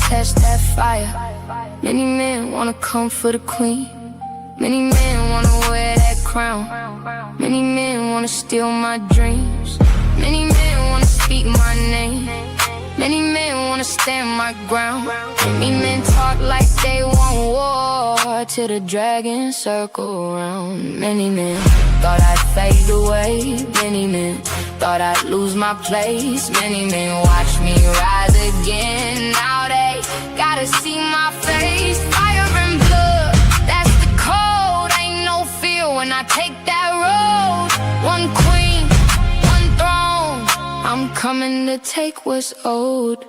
catch that fire. Many men wanna come for the queen. Many men wanna wear that crown. Many men wanna steal my dreams. Many men wanna speak my name. Many men wanna stand my ground. Many men talk like they want war till the dragons circle around. Many men thought I'd fade away. Many men thought I'd lose my place. Many men watch me rise again. Now they gotta see my face. Fire and blood, that's the code. Ain't no fear when I take that road. One queen, one throne. I'm coming to take what's owed.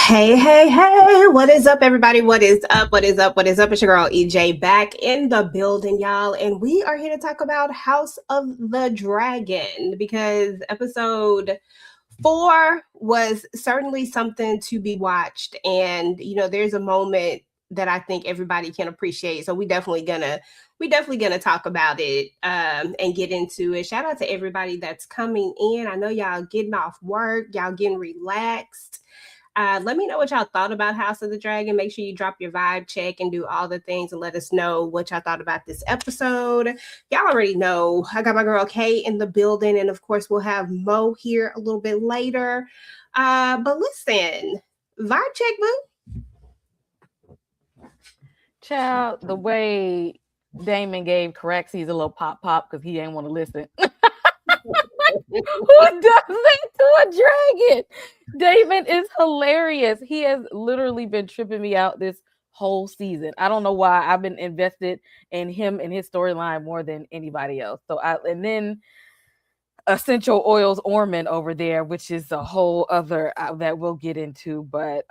Hey, hey, hey, what is up, everybody? What is up? What is up? What is up? It's your girl, EJ, back in the building, y'all. And we are here to talk about House of the Dragon because episode 4 was certainly something to be watched. And, you know, there's a moment that I think everybody can appreciate. So we definitely gonna talk about it and get into it. Shout out to everybody that's coming in. I know y'all getting off work, y'all getting relaxed. Let me know what y'all thought about House of the Dragon. Make sure you drop your vibe check and do all the things and let us know what y'all thought about this episode. Y'all already know I got my girl Kay in the building, and of course we'll have Mo here a little bit later. But listen, vibe check, boo. Child, the way Damon gave Caraxes a little pop because he ain't want to listen. Who does that to a dragon? Damon is hilarious. He has literally been tripping me out this whole season. I don't know why. I've been invested in him and his storyline more than anybody else. And then Essential Oils Ormond over there, which is a whole other that we'll get into. But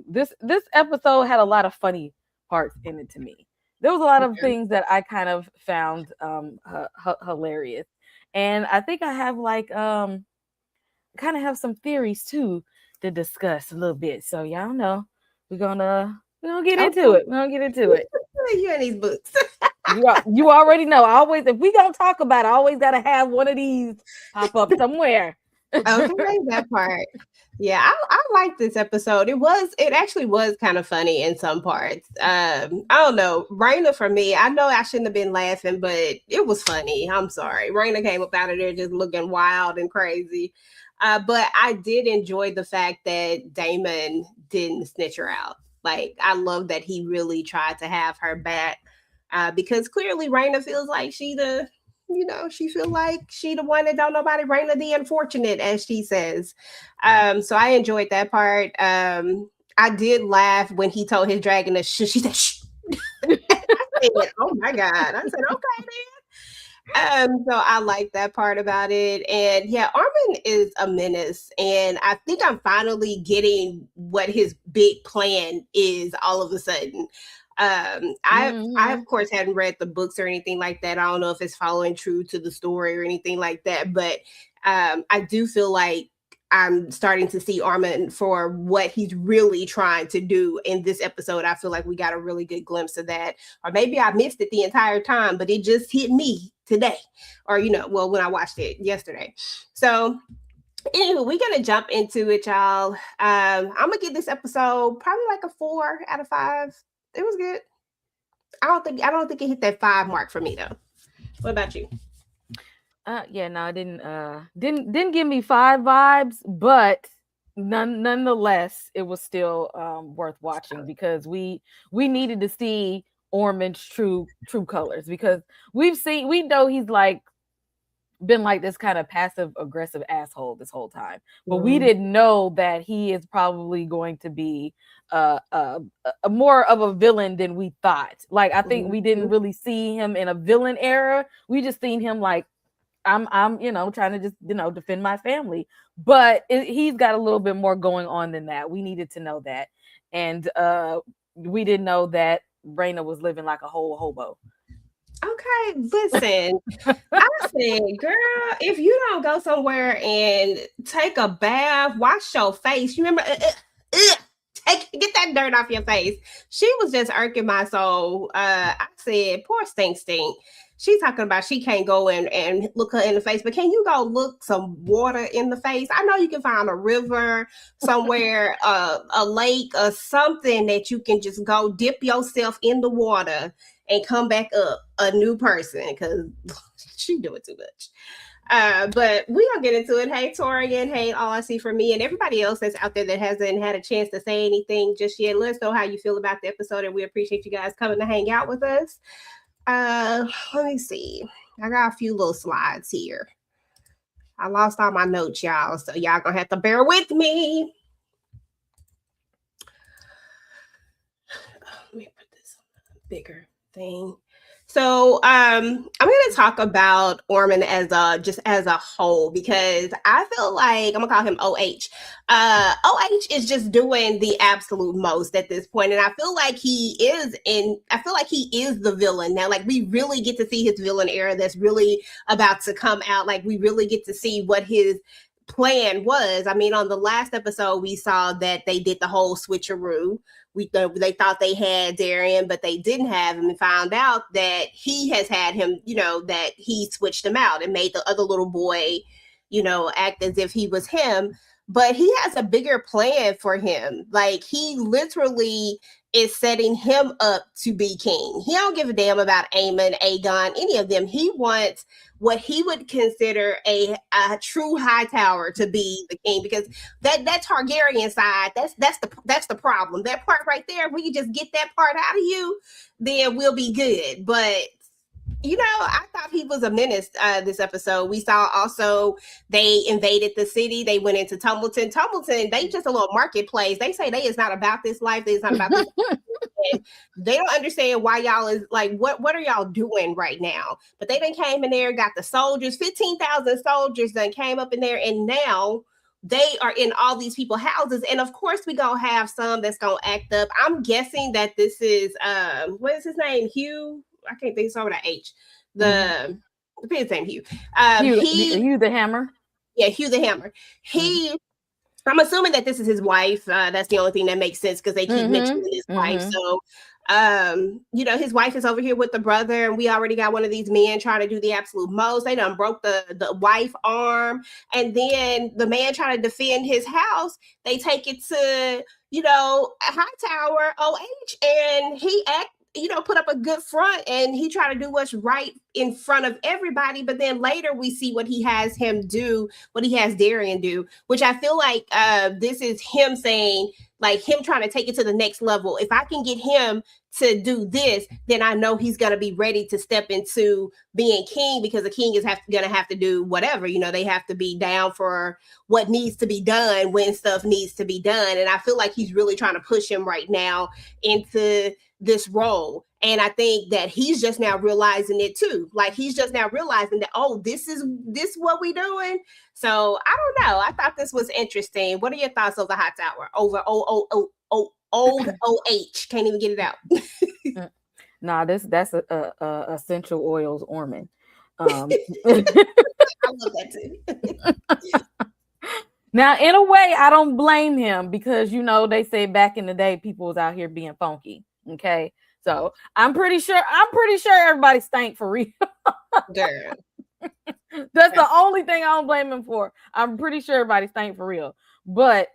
this episode had a lot of funny parts in it to me. There was a lot of things that I kind of found hilarious. And I think I have kind of have some theories too to discuss a little bit. So y'all know we're gonna get into it. We're gonna get into it. You and these books. you already know. If we gonna talk about it, I always gotta have one of these pop up somewhere. Okay, that part. Yeah, I like this episode. It actually was kind of funny in some parts. I don't know. Rhaenyra, for me, I know I shouldn't have been laughing, but it was funny. I'm sorry. Rhaenyra came up out of there just looking wild and crazy. But I did enjoy the fact that Damon didn't snitch her out. Like, I love that he really tried to have her back because clearly Rhaenyra feels like she feel like she the one that don't nobody, Rhaenyra the unfortunate, as she says. So I enjoyed that part. I did laugh when he told his dragon to shh. She said, shh. I said, oh my God. I said, okay, then. So I like that part about it. And yeah, Ormund is a menace. And I think I'm finally getting what his big plan is all of a sudden. I of course hadn't read the books or anything like that. I don't know if it's following true to the story or anything like that, but I do feel like I'm starting to see Ormund for what he's really trying to do in this episode. I feel like we got a really good glimpse of that, or maybe I missed it the entire time, but it just hit me today, or when I watched it yesterday. So anyway, we're gonna jump into it, y'all. I'm gonna give this episode probably like a 4 out of 5. It was good. I don't think it hit that 5 mark for me though. What about you? Yeah, no, it didn't give me 5 vibes, but nonetheless, it was still worth watching because we needed to see Ormond's true colors because we know he's like been like this kind of passive aggressive asshole this whole time, but we didn't know that he is probably going to be a more of a villain than we thought. Like, I think we didn't really see him in a villain era. We just seen him like, I'm trying to just defend my family, but he's got a little bit more going on than that. We needed to know that, and we didn't know that Rhaenyra was living like a whole hobo. Okay, listen, I said, girl, if you don't go somewhere and take a bath, wash your face, you remember, Get that dirt off your face. She was just irking my soul. I said, poor Stink Stink. She's talking about she can't go and look her in the face, but can you go look some water in the face? I know you can find a river somewhere, a lake or something that you can just go dip yourself in the water and come back up a new person, because she doing too much. But we gonna get into it. Hey, Torian. Hey, all I see for me and everybody else that's out there that hasn't had a chance to say anything just yet. Let us know how you feel about the episode, and we appreciate you guys coming to hang out with us. Let me see. I got a few little slides here. I lost all my notes, y'all, so y'all gonna have to bear with me. Let me put this on a bigger thing. So I'm going to talk about Ormund as a whole, because I feel like I'm gonna call him OH. OH is just doing the absolute most at this point, and I feel like he is the villain now. Like, we really get to see his villain era that's really about to come out. Like, we really get to see what his plan was. I mean, on the last episode, we saw that they did the whole switcheroo. They thought they had Darian, but they didn't have him, and found out that he has had him, that he switched him out and made the other little boy, act as if he was him. But he has a bigger plan for him. Like, he literally is setting him up to be king. He don't give a damn about Aemon, Aegon, any of them. He wants what he would consider a true high tower to be the king, because that Targaryen side, that's the problem. That part right there, if we can just get that part out of you, then we'll be good. But I thought he was a menace this episode. We saw also they invaded the city. They went into Tumbleton. They just a little marketplace. They say they is not about this life. They is not about this. They don't understand why y'all is like, what are y'all doing right now? But they done came in there, got the soldiers, 15,000 soldiers done came up in there, and now they are in all these people's houses. And of course, we gonna have some that's gonna act up. I'm guessing that this is what is his name? Hugh. I can't think. It's over that H. The his name Hugh. Hugh the Hammer. Yeah, Hugh the Hammer. I'm assuming that this is his wife. That's the only thing that makes sense, because they keep mentioning his wife. So, his wife is over here with the brother, and we already got one of these men trying to do the absolute most. They done broke the wife arm, and then the man trying to defend his house. They take it to a high tower, OH, and he put up a good front, and he tried to do what's right in front of everybody. But then later we see what he has him do, what he has Darian do, which I feel like this is him saying, like, him trying to take it to the next level. If I can get him to do this, then I know he's going to be ready to step into being king, because the king is going to have to do whatever. They have to be down for what needs to be done when stuff needs to be done. And I feel like he's really trying to push him right now into this role. And I think that he's just now realizing it too. Like, he's just now realizing that, this is what we doing. So I don't know. I thought this was interesting. What are your thoughts of the hot tower over old OH? Can't even get it out. Nah, that's a essential oils Ormond. I love that too. Now, in a way, I don't blame him, because they say back in the day people was out here being funky. Okay, so I'm pretty sure everybody stank for real. Girl. That's the only thing I don't blame him for. I'm pretty sure everybody stank for real. But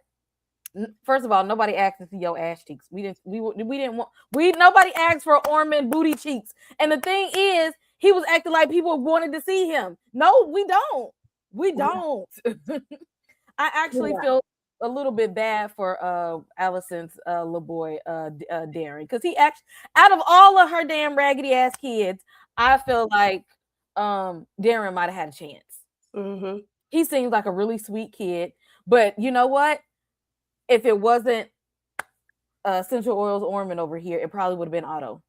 first of all, nobody asked to see your ass cheeks. Nobody asked for Ormond booty cheeks. And the thing is, he was acting like people wanted to see him. No, we don't. I actually feel a little bit bad for Allison's little boy Darren, because he actually, out of all of her damn raggedy ass kids, I feel like Darren might have had a chance. He seems like a really sweet kid, but you know what? If it wasn't Central Oils Ormond over here, it probably would have been Otto.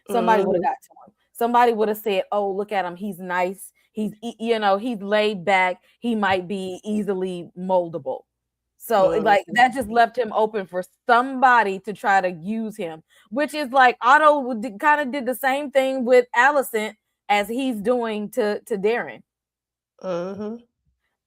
Somebody would have got to him. Somebody would have said, "Oh, look at him. He's nice. He's he's laid back. He might be easily moldable." So like that just left him open for somebody to try to use him, which is like Otto kind of did the same thing with Allison as he's doing to Darren.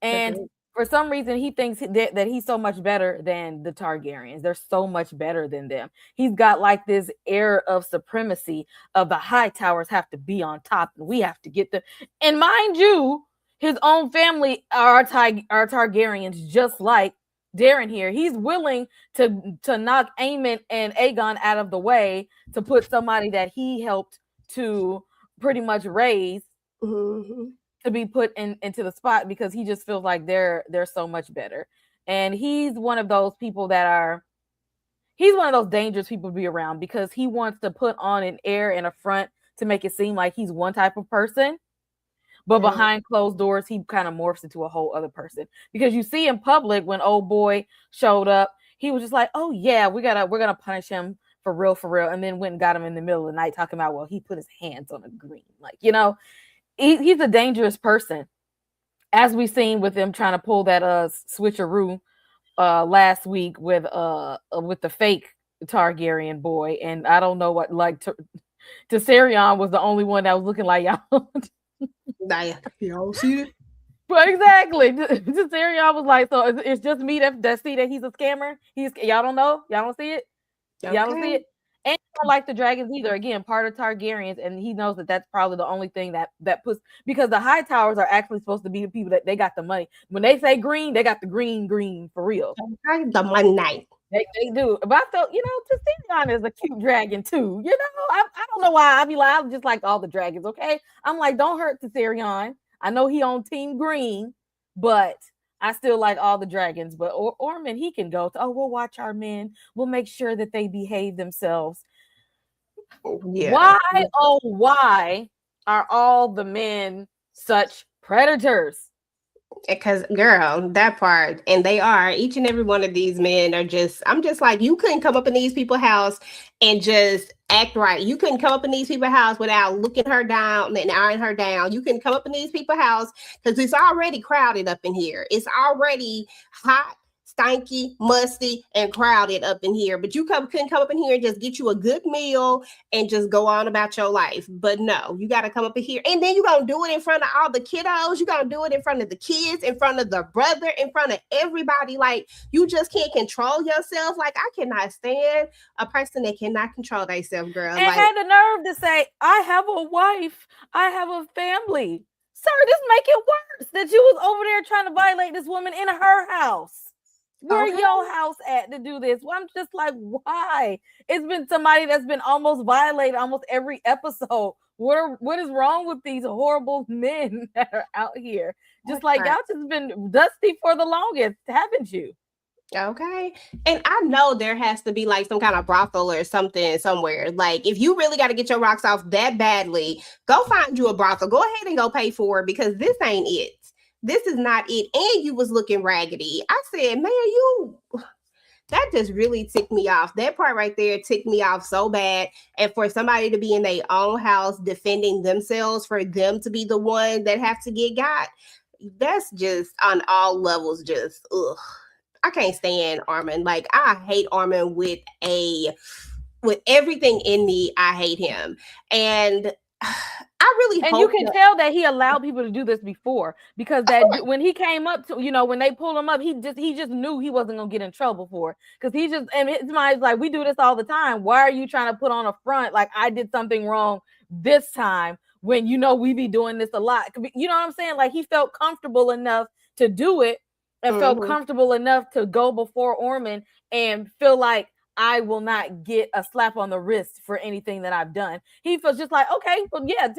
And For some reason, he thinks that he's so much better than the Targaryens. They're so much better than them. He's got like this air of supremacy of the high towers have to be on top and we have to get them. And mind you, his own family are Targaryens, just like Darren here. He's willing to knock Aemon and Aegon out of the way to put somebody that he helped to pretty much raise. To be put into the spot because he just feels like they're so much better. And he's one of those people he's one of those dangerous people to be around because he wants to put on an air and a front to make it seem like he's one type of person. But behind closed doors, he kind of morphs into a whole other person. Because you see in public when old boy showed up, he was just like, oh yeah, we're gonna punish him for real. And then went and got him in the middle of the night talking about, well, he put his hands on a green. Like, he's a dangerous person, as we've seen with them trying to pull that switcheroo last week with the fake Targaryen boy, and I don't know what Tessarion was the only one that was looking like y'all. Y'all see it? But exactly, Tessarion was like, so it's just me that see that he's a scammer. Y'all don't know, y'all don't see it, y'all don't see it. And he don't like the dragons either. Again, part of Targaryens, and he knows that that's probably the only thing that puts, because the high towers are actually supposed to be the people that they got the money. When they say green, they got the green for real. The money. They do. But I felt, Tessarion is a cute dragon too. I don't know why. I just like all the dragons. Okay, I'm like, don't hurt Tessarion. I know he on team green, but I still like all the dragons, but Ormond, he can go to, we'll watch our men. We'll make sure that they behave themselves. Yeah. Why are all the men such predators? Because, girl, that part, and they are, each and every one of these men are just, I'm just like, you couldn't come up in these people's house and just act right. You couldn't come up in these people's house without looking her down and eyeing her down. You couldn't come up in these people's house because it's already crowded up in here. It's already hot, stanky, musty, and crowded up in here. But you couldn't come up in here and just get you a good meal and just go on about your life. But no, you got to come up in here. And then you're going to do it in front of all the kiddos. You're going to do it in front of the kids, in front of the brother, in front of everybody. Like, you just can't control yourself. Like, I cannot stand a person that cannot control themselves, girl. And had the nerve to say, I have a wife. I have a family. Sir, this make it worse that you was over there trying to violate this woman in her house. Where your house at to do this? Well, I'm just like, why? It's been somebody that's been almost violated almost every episode. What is wrong with these horrible men that are out here? Just like y'all just been dusty for the longest, haven't you? Okay. And I know there has to be like some kind of brothel or something somewhere. Like, if you really got to get your rocks off that badly, go find you a brothel. Go ahead and go pay for it, because this ain't it. This is not it. And you was looking raggedy. I said, man, that just really ticked me off. That part right there ticked me off so bad. And for somebody to be in their own house defending themselves, for them to be the one that have to get got, that's just on all levels just, ugh. I can't stand Ormond. Like, I hate Ormond with everything in me. I hate him. And I really and you can tell that he allowed people to do this before, because that when he came up to, when they pulled him up, he just knew he wasn't gonna get in trouble for it, because he just, and his mind's like, we do this all the time. Why are you trying to put on a front like I did something wrong this time when we be doing this a lot? You know what I'm saying? Like, he felt comfortable enough to do it and felt comfortable enough to go before Ormond and feel like, I will not get a slap on the wrist for anything that I've done. He feels just like, okay, well, yeah,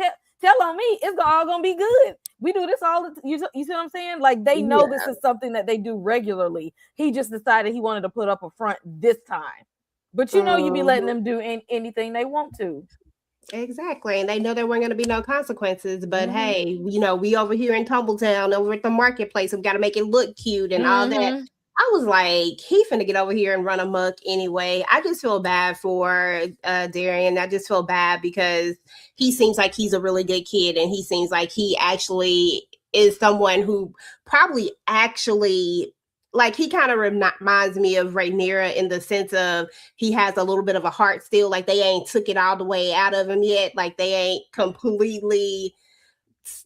tell on me. It's all gonna be good. We do this all the you see what I'm saying? Like, they know this is something that they do regularly. He just decided he wanted to put up a front this time. But you be letting them do anything they want to. Exactly. And they know there weren't going to be no consequences. But hey, we over here in Tumbleton, over at the marketplace, we've got to make it look cute and all that. I was like, he finna get over here and run amok anyway. I just feel bad for Darian. I just feel bad because he seems like he's a really good kid, and he seems like he actually is someone who probably actually, like, he kind of reminds me of Rhaenyra in the sense of he has a little bit of a heart still. Like, they ain't took it all the way out of him yet. Like, they ain't completely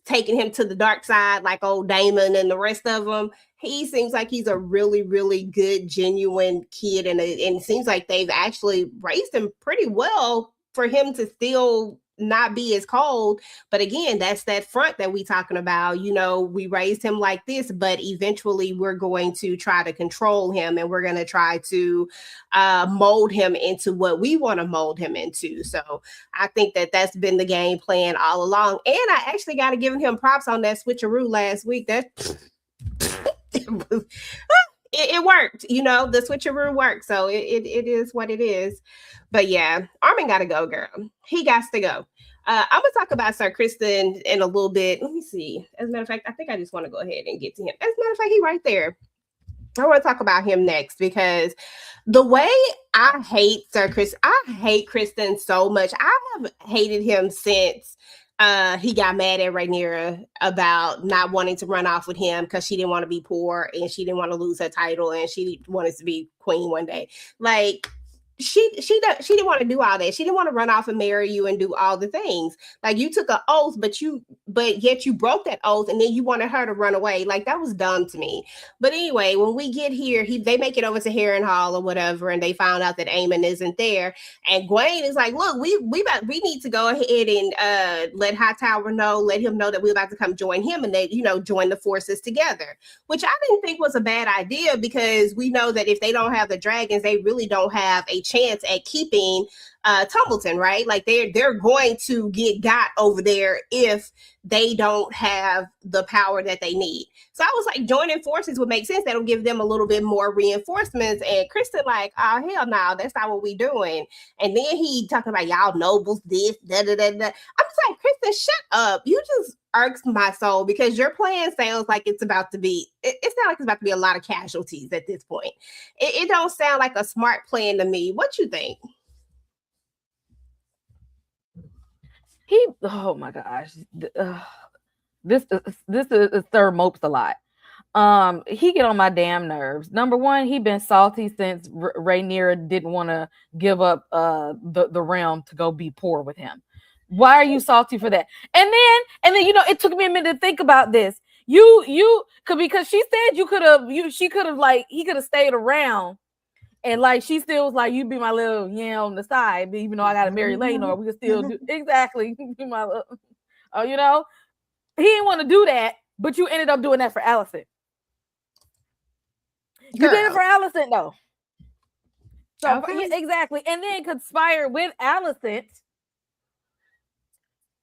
taking him to the dark side like old Damon and the rest of them. He seems like he's a really, really good, genuine kid, and it seems like they've actually raised him pretty well for him to still not be as cold. But again, that's that front that we talking about. You know, we raised him like this, but eventually we're going to try to control him, and we're going to try to mold him into what we want to mold him into. So I think that that's been the game plan all along. And I actually got to give him props on that switcheroo last week. That it worked, you know, the switcheroo worked. So it is what it is. But yeah, Armund got to go, girl. He got to go. I'm going to talk about Sir Kristen in a little bit. Let me see. As a matter of fact, I think I just want to go ahead and get to him. As a matter of fact, he's right there. I want to talk about him next because the way I hate Sir Kristen, I hate Kristen so much. I have hated him since he got mad at Rhaenyra about not wanting to run off with him because she didn't want to be poor and she didn't want to lose her title and she wanted to be queen one day. Like, she didn't want to do all that. She didn't want to run off and marry you and do all the things. Like, you took an oath, but yet you broke that oath, and then you wanted her to run away. Like, that was dumb to me. But anyway, when we get here, they make it over to Harrenhal or whatever, and they found out that Aemon isn't there. And Gwaine is like, "Look, we need to go ahead and let Hightower know, let him know that we're about to come join him, and they, you know, join the forces together." Which I didn't think was a bad idea, because we know that if they don't have the dragons, they really don't have a chance at keeping Tumbleton, right? Like, they're going to get got over there if they don't have the power that they need. So I was like, joining forces would make sense. That'll give them a little bit more reinforcements. And Kristen like, "Oh, hell no, that's not what we doing." And then he talking about y'all nobles, this, da da da da. I'm just like, Kristen, shut up. You just irks my soul, because your plan sounds like it's about to be, it sounds like it's about to be a lot of casualties at this point. It don't sound like a smart plan to me. What you think? Oh my gosh, this is Sir Mopes a lot. He get on my damn nerves. Number one, he been salty since Rhaenyra didn't want to give up the realm to go be poor with him. Why are you salty for that? And then you know, it took me a minute to think about this. Because she said he could have stayed around. And like, she still was like, "You be my little on the side, but even though I got to marry Rhaenyra, we can still do exactly be my little." You know, he didn't want to do that, but you ended up doing that for Alicent. You did it for Alicent, though. So okay. Exactly, and then conspire with Alicent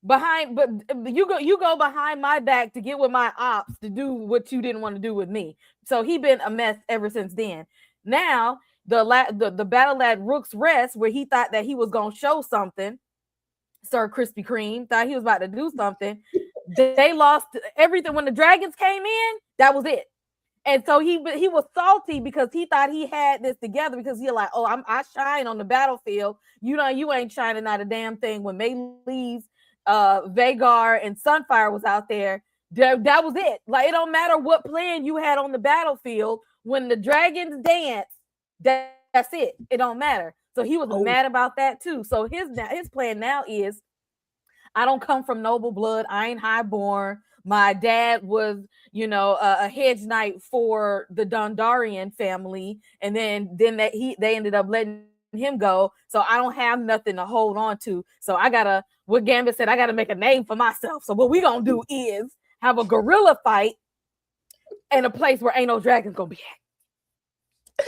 behind, but you go behind my back to get with my ops to do what you didn't want to do with me. So he been a mess ever since then. Now, the battle at Rook's Rest, where he thought that he was gonna show something, Sir Krispy Kreme thought he was about to do something. They lost everything when the dragons came in. That was it. And so he was salty because he thought he had this together, because he's like, "Oh, I shine on the battlefield. You know, you ain't shining out a damn thing." When Melee's Vhagar and Sunfire was out there, that was it. Like, it don't matter what plan you had on the battlefield. When the dragons dance, that's it. It don't matter. So he was mad about that too. So his plan now is, I don't come from noble blood. I ain't highborn. My dad was, you know, a hedge knight for the Dondarrion family, and then they ended up letting him go. So I don't have nothing to hold on to. So what Gambit said, I gotta make a name for myself. So what we gonna do is have a guerrilla fight in a place where ain't no dragons gonna be at.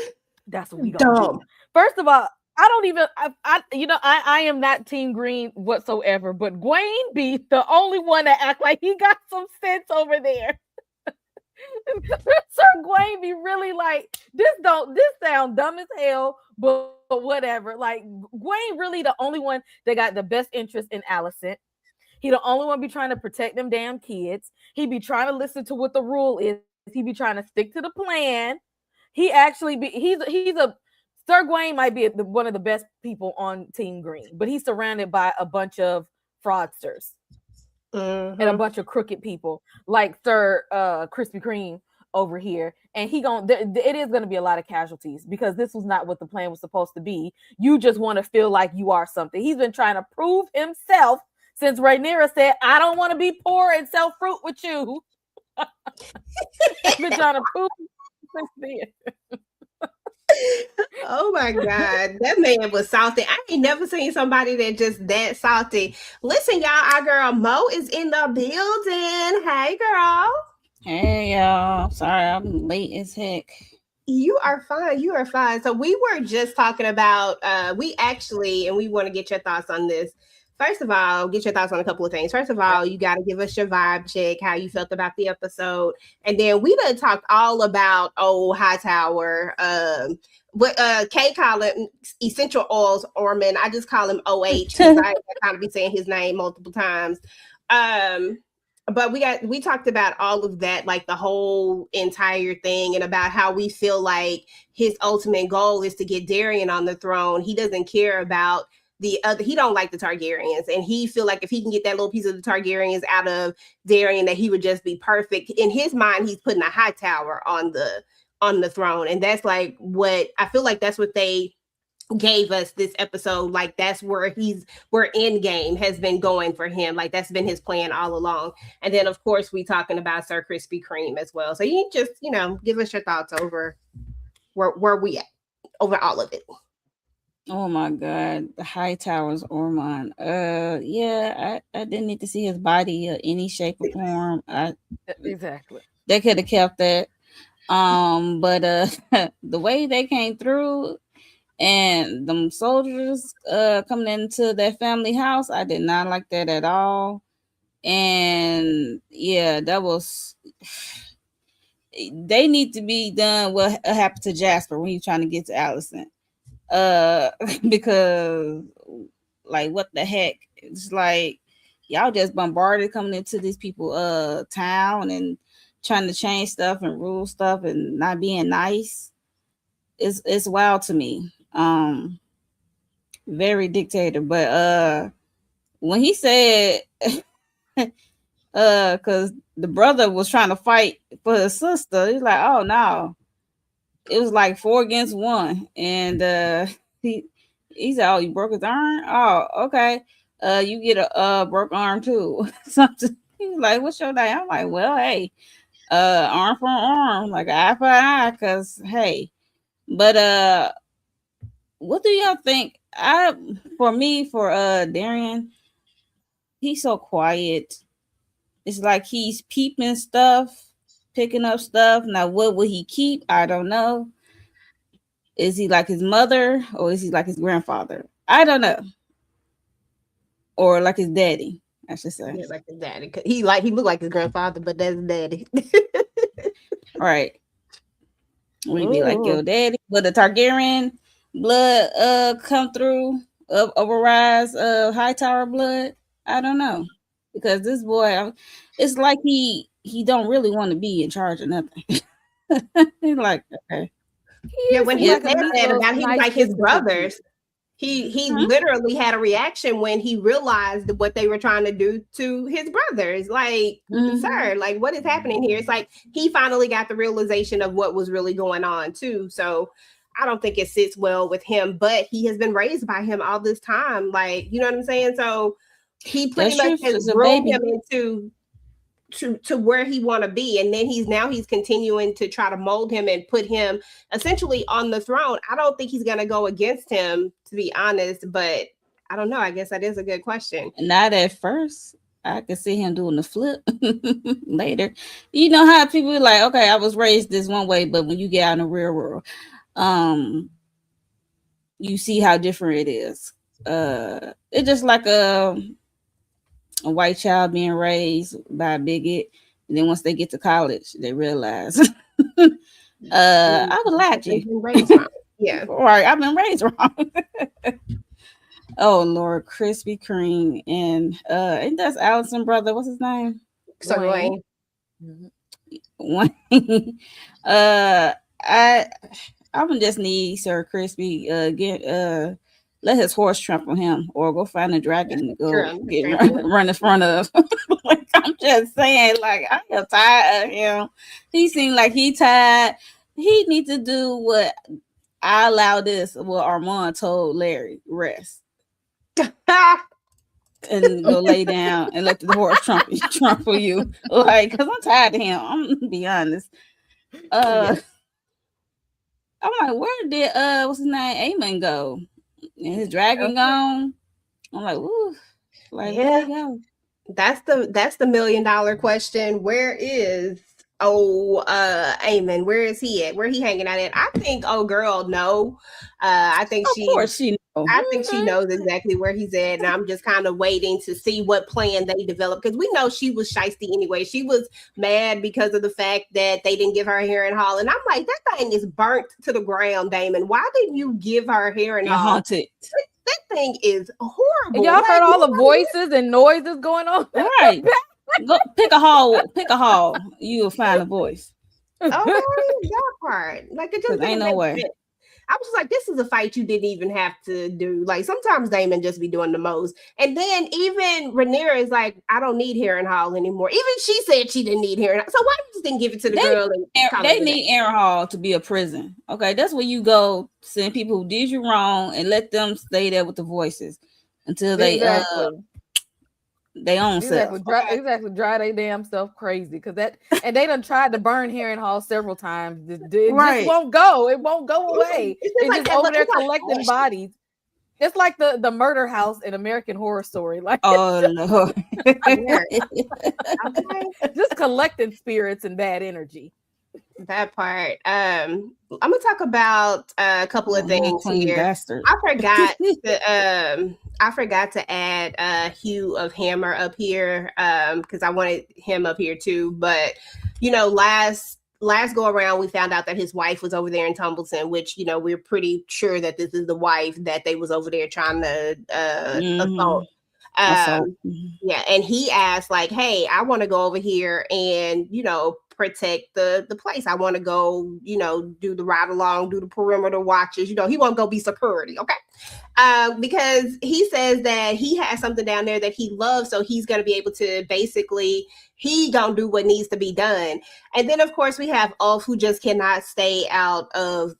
That's what we gonna do. First of all, I am not Team Green whatsoever, but Gwaine be the only one that act like he got some sense over there. Sir Gwaine be really like, this sound dumb as hell, but whatever. Like, Gwaine really the only one that got the best interest in Alicent. He the only one be trying to protect them damn kids. He be trying to listen to what the rule is. He be trying to stick to the plan. He actually Sir Gwaine might be one of the best people on Team Green, but he's surrounded by a bunch of fraudsters and a bunch of crooked people like Sir Krispy Kreme over here. And it is going to be a lot of casualties, because this was not what the plan was supposed to be. You just want to feel like you are something. He's been trying to prove himself since Rhaenyra said, I don't want to be poor and sell fruit with you. I've been trying to prove since then. Oh my God, that man was salty. I ain't never seen somebody that just that salty. Listen, y'all, our girl Mo is in the building. Hey, girl. Hey y'all, sorry I'm late as heck. You are fine. You are fine. So we were just talking about we actually, and we want to get your thoughts on this. First of all, get your thoughts on a couple of things. First of all, you got to give us your vibe check, how you felt about the episode, and then we done talked all about Hightower. What Kay call it essential oils Ormond. I just call him OH because I kind of be saying his name multiple times. But we talked about all of that, like the whole entire thing, and about how we feel like his ultimate goal is to get Darian on the throne. He doesn't care about the other. He don't like the Targaryens, and he feel like if he can get that little piece of the Targaryens out of Darian, that he would just be perfect. In his mind, he's putting a Hightower on the throne, and that's like what I feel like. That's what they gave us this episode. Like that's where Endgame has been going for him. Like that's been his plan all along. And then of course we talking about Sir Krispy Kreme as well. So you just give us your thoughts over where we at over all of it. Oh my God, the Hightowers Ormond. Yeah, I didn't need to see his body in any shape or form. Exactly. They could have kept that. But the way they came through and them soldiers coming into their family house, I did not like that at all. And yeah, that was they need to be done what happened to Jasper when he was trying to get to Allison. Because like what the heck? It's like y'all just bombarded coming into these people town and trying to change stuff and rule stuff and not being nice. It's wild to me. Very dictator. But when he said because the brother was trying to fight for his sister, he's like, oh no. It was like 4 against 1. And he said, oh, you broke his arm? Oh, okay. You get a broke arm too. Something. He's like, what's your name? I'm like, well, hey, arm for arm, like eye for eye, because hey. But what do y'all think? For Darian, he's so quiet. It's like he's peeping stuff, picking up stuff. Now, what will he keep? I don't know. Is he like his mother or is he like his grandfather? I don't know. Or like his daddy, I should say. Yeah, like his daddy. He looked like his grandfather, but that's daddy. Right. We'd be like, yo, daddy. But the Targaryen blood come through, overrise Hightower blood. I don't know. Because this boy, it's like he don't really want to be in charge of nothing. He's like, okay. Yeah, when he said that about he was like his brothers, he literally had a reaction when he realized what they were trying to do to his brothers. Like, sir, like what is happening here? It's like he finally got the realization of what was really going on too. So I don't think it sits well with him, but he has been raised by him all this time. Like, you know what I'm saying? So he pretty much has grown him into to where he want to be, and then he's continuing to try to mold him and put him essentially on the throne. I don't think he's gonna go against him, to be honest, but I don't know. I guess that is a good question. Not at first. I could see him doing the flip later. You know how people are like, okay, I was raised this one way, but when you get out in the real world, you see how different it is. It's just like a white child being raised by a bigot, and then once they get to college, they realize, I would lie to you. Yeah, right. I've been raised wrong. Oh Lord, Krispy Kreme, and that's Allison's brother. What's his name? So Wayne. Wayne. I would just need Sir Crispy let his horse trample him, or go find a dragon and go run in front of. Like, I'm just saying, like, I am tired of him. He seemed like he tired. He needs to do what Armand told Larry, rest. and go lay down and let the horse trample you. Like, because I'm tired of him. I'm gonna be honest. I'm like, where did what's his name, Aemon go? And his dragon gone. I'm like, ooh, like where he go? That's the $1 million question. Where is Aemon? Where is he at? Where he hanging out at? I think girl, no. I think Of course she knows. I think she knows exactly where he's at, and I'm just kind of waiting to see what plan they develop, because we know she was shiesty anyway. She was mad because of the fact that they didn't give her Harrenhal, and I'm like, that thing is burnt to the ground, Damon. Why didn't you give her Harrenhal? Haunted. That thing is horrible. And y'all heard all the voices and noises going on. Right. Go pick a hall. You'll find a voice. Okay, that part. Like, it just ain't no way. Sense. I was just like, this is a fight you didn't even have to do. Like, sometimes Daemon just be doing the most. And then even Rhaenyra is like, I don't need Harrenhal anymore. Even she said she didn't need Harrenhal. So why just didn't give it to the girl? They need Harrenhal to be a prison. Okay, that's where you go send people who did you wrong and let them stay there with the voices until they own self. Exactly, drive their damn self crazy, because and they done tried to burn Harrenhal several times. It just won't go. It won't go away. It's just over there collecting bodies. It's like the murder house in American Horror Story. Like, oh no, just collecting spirits and bad energy. That part. I'm gonna talk about a couple of things here. Bastard. I forgot to add Hugh of Hammer up here, because I wanted him up here too. But last go around, we found out that his wife was over there in Tumbleton, which we're pretty sure that this is the wife that they was over there trying to assault. Yeah, and he asked like, hey, I want to go over here and protect the place. I want to go, do the ride along, do the perimeter watches. He won't go be security, okay? Because he says that he has something down there that he loves, so he's going to be able to basically, he gonna do what needs to be done. And then of course we have Ulf, who just cannot stay out of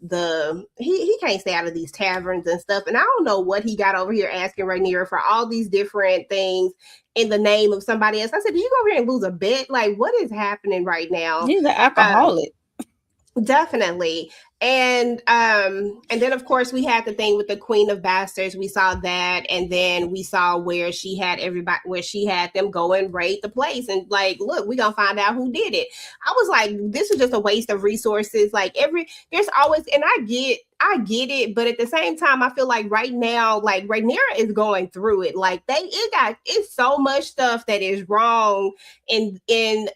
he can't stay out of these taverns and stuff. And I don't know what he got over here asking Rhaenyra for all these different things in the name of somebody else. I said, did you go over here and lose a bet? Like, what is happening right now? He's an alcoholic. Definitely. And then of course we had the thing with the Queen of Bastards. We saw that, and then we saw where she had them go and raid the place, and like, look, we're gonna find out who did it. I was like, this is just a waste of resources. Like, there's always, and I get it, but at the same time, I feel like right now, like, Rhaenyra is going through it. Like, it's so much stuff that is wrong in King's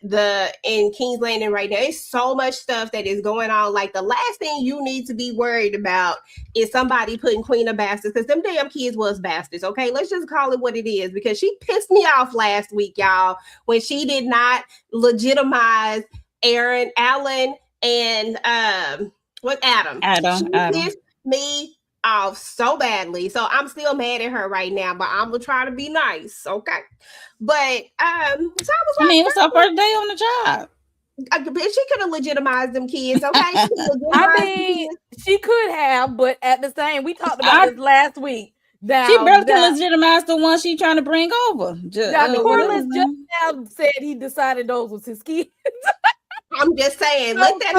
Landing right now. It's so much stuff that is going on. Like, the last thing you need to be worried about is somebody putting Queen of Bastards, because them damn kids was bastards. Okay, let's just call it what it is, because she pissed me off last week, y'all, when she did not legitimize Alan and Adam. She pissed me off so badly. So I'm still mad at her right now, but I'm gonna try to be nice, okay? But so I was like, it's her first day on the job. She could have legitimized them kids, okay? She could have, but at the same, we talked about this last week. She barely can legitimize the one she trying to bring over. Corliss just now said he decided those was his kids. I'm just saying, let that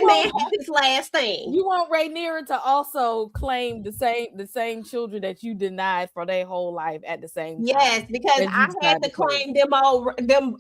man have his last thing. You want Rhaenyra to also claim the same children that you denied for their whole life at the same time. Yes, because I had to claim them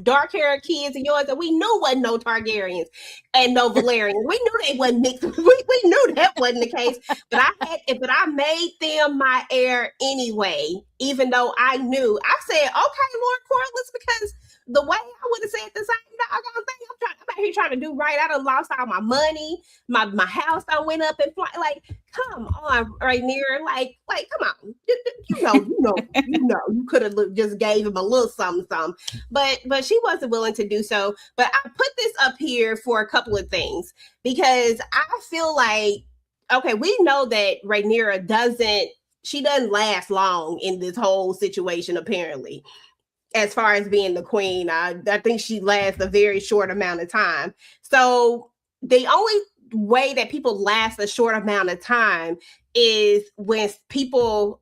dark-haired kids of yours, and we knew wasn't no Targaryens and no Valerians. We knew they wasn't mixed. We knew that wasn't the case. But I made them my heir anyway, even though I knew. I said, okay, Lord Corliss, because the way I would have said the same doggone thing, I'm out here trying to do right. I done lost all my money. My house done went up and fly. Like, come on, Rhaenyra. Like, come on. You could have just gave him a little something. But she wasn't willing to do so. But I put this up here for a couple of things, because I feel like, okay, we know that Rhaenyra doesn't last long in this whole situation, apparently. As far as being the queen, I think she lasts a very short amount of time. So the only way that people last a short amount of time is when people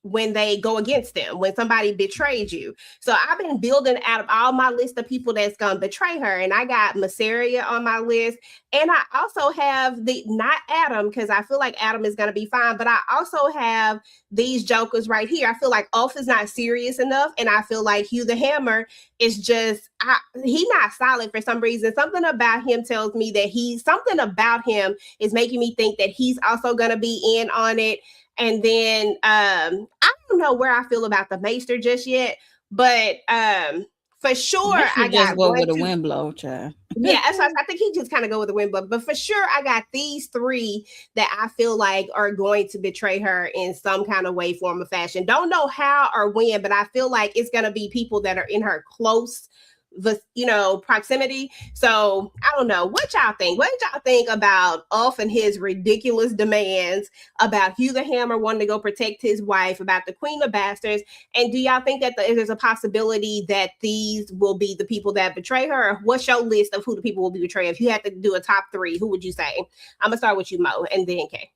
when they go against them, when somebody betrayed you. So I've been building out of all my list of people that's gonna betray her, and I got Mysaria on my list, and I also have the not Adam, because I feel like Adam is gonna be fine, but I also have these jokers right here. I feel like Ulf is not serious enough, and I feel like Hugh the Hammer is just he's not solid for some reason. Something about him tells me that something about him is making me think that he's also gonna be in on it. And then I don't know where I feel about the Maester just yet, but for sure I just got go with the wind blow, child. Yeah, I think he just kind of go with the wind blow. But for sure I got these three that I feel like are going to betray her in some kind of way, form, or fashion. Don't know how or when, but I feel like it's gonna be people that are in her close proximity. So I don't know. What y'all think? What did y'all think about Ulf and his ridiculous demands, about Hugh the Hammer wanting to go protect his wife, about the Queen of Bastards? And do y'all think that there's a possibility that these will be the people that betray her? Or what's your list of who the people will be betrayed? If you had to do a top three, who would you say? I'm gonna start with you, Mo, and then Kay.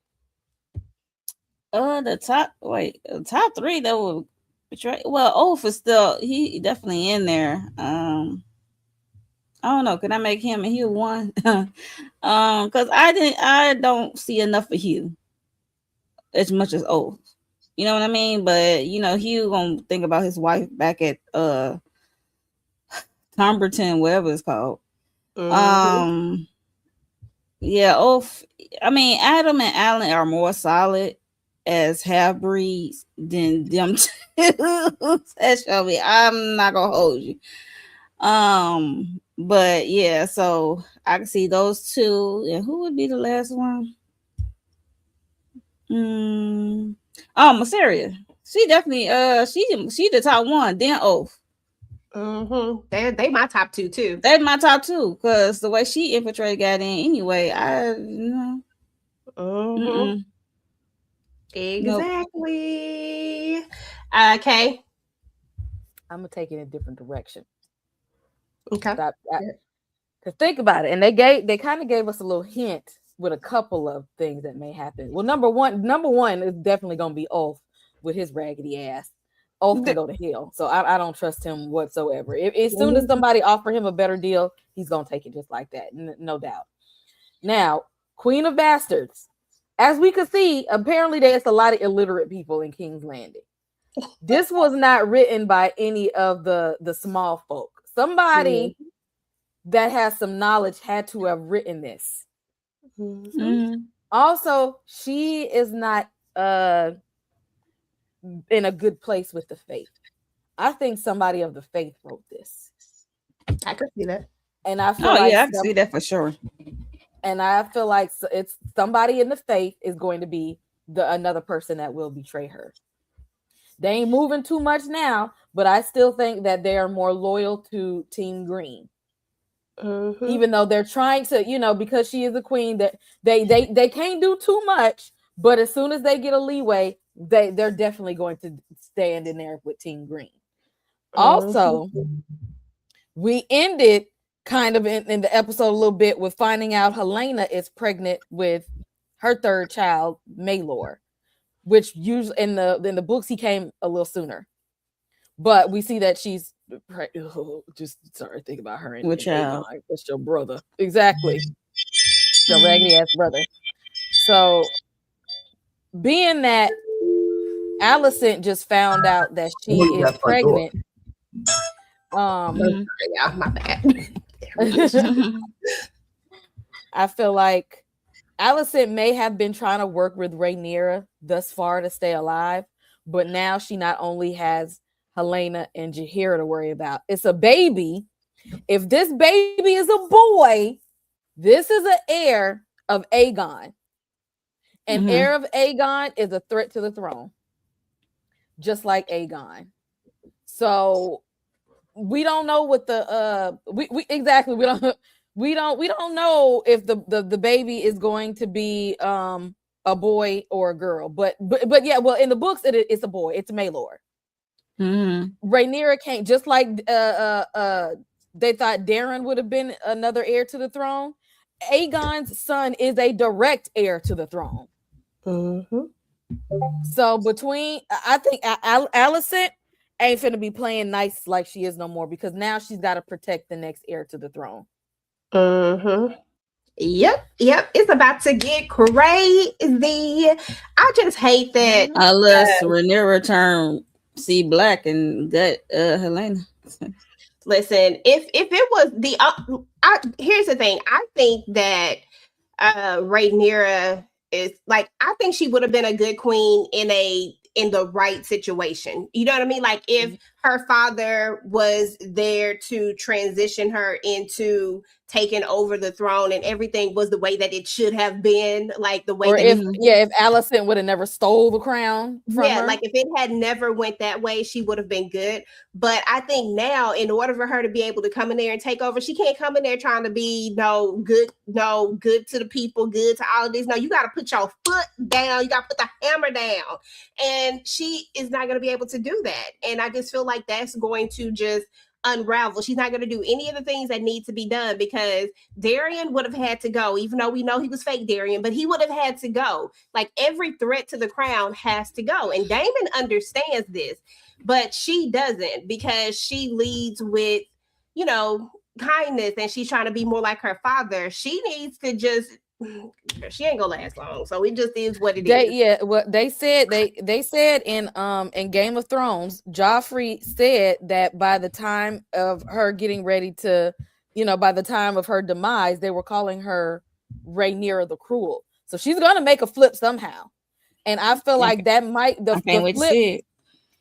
The top three that will betray. Well, Ulf is still definitely in there. I don't know. Can I make him and Hugh one? Because I don't see enough of Hugh as much as Ulf. You know what I mean? But Hugh gonna think about his wife back at Tumbleton, whatever it's called. Mm-hmm. Yeah, Ulf. I mean, Adam and Alan are more solid as half breeds than them two. That Shelby, I'm not gonna hold you. But yeah, so I can see those two. And who would be the last one? Mysaria. She definitely she the top one, then Oath. Mm-hmm. They my top two too. They're my top two, because the way she infiltrated got in anyway. Exactly. Nope. Okay. I'm gonna take it in a different direction. Okay. Because think about it, and they kind of gave us a little hint with a couple of things that may happen. Well, number one is definitely gonna be Ulf with his raggedy ass. Ulf can go to hell, so I don't trust him whatsoever. As soon as somebody offer him a better deal, he's gonna take it just like that, no doubt. Now, Queen of Bastards, as we could see, apparently there's a lot of illiterate people in King's Landing. This was not written by any of the small folk. Somebody that has some knowledge had to have written this. Also, she is not in a good place with the faith. I think somebody of the faith wrote this. I could see that. And I feel I can see that for sure. And I feel like it's somebody in the faith is going to be another person that will betray her. They ain't moving too much now, but I still think that they are more loyal to Team Green. Even though they're trying to, because she is a queen, that they can't do too much, but as soon as they get a leeway, they're definitely going to stand in there with Team Green. Also, we ended kind of in the episode a little bit with finding out Helaena is pregnant with her third child, Maelor, which usually in the books he came a little sooner, but we see that she's just sorry, think about her. Which child? That's your brother, exactly. Your raggedy ass brother. So, being that Alicent just found out that she is pregnant, yeah, my bad. I feel like Alicent may have been trying to work with Rhaenyra thus far to stay alive, but now she not only has Helaena and Jaehaera to worry about. It's a baby. If this baby is a boy, this is an heir of Aegon. An heir of Aegon is a threat to the throne, just like Aegon. So we don't know what the we don't know if the baby is going to be a boy or a girl. But yeah, well, in the books it's a boy. It's Maelor. Rhaenyra can't, just like they thought Darren would have been another heir to the throne. Aegon's son is a direct heir to the throne. So between, I think Alicent ain't finna be playing nice like she is no more, because now she's got to protect the next heir to the throne. Mm-hmm. Yep. It's about to get crazy. I just hate that. Unless Rhaenyra turn see black and gut Helena. Listen, if it was the here's the thing. I think that Rhaenyra is like, I think she would have been a good queen in the right situation. You know what I mean? Like if her father was there to transition her into taking over the throne and everything was the way that it should have been, like the way Or that if Alicent would have never stole the crown from her. like if it had never went that way, she would have been good. But I think now, in order for her to be able to come in there and take over, she can't come in there trying to be good to the people, good to all of this. No, you got to put your foot down. You got to put the hammer down. And she is not going to be able to do that. And I just feel like that's going to just unravel. She's not going to do any of the things that need to be done, because Darian would have had to go, even though we know he was fake Darian, but he would have had to go. Like every threat to the crown has to go. And Daemon understands this, but she doesn't, because she leads with, kindness, and she's trying to be more like her father. She needs to just, she ain't gonna last long. So it just is what it is. Yeah, what they said, they said in Game of Thrones, Joffrey said that by the time of her getting ready to, by the time of her demise, they were calling her Rhaenyra the Cruel. So she's gonna make a flip somehow, and I feel like that might the flip.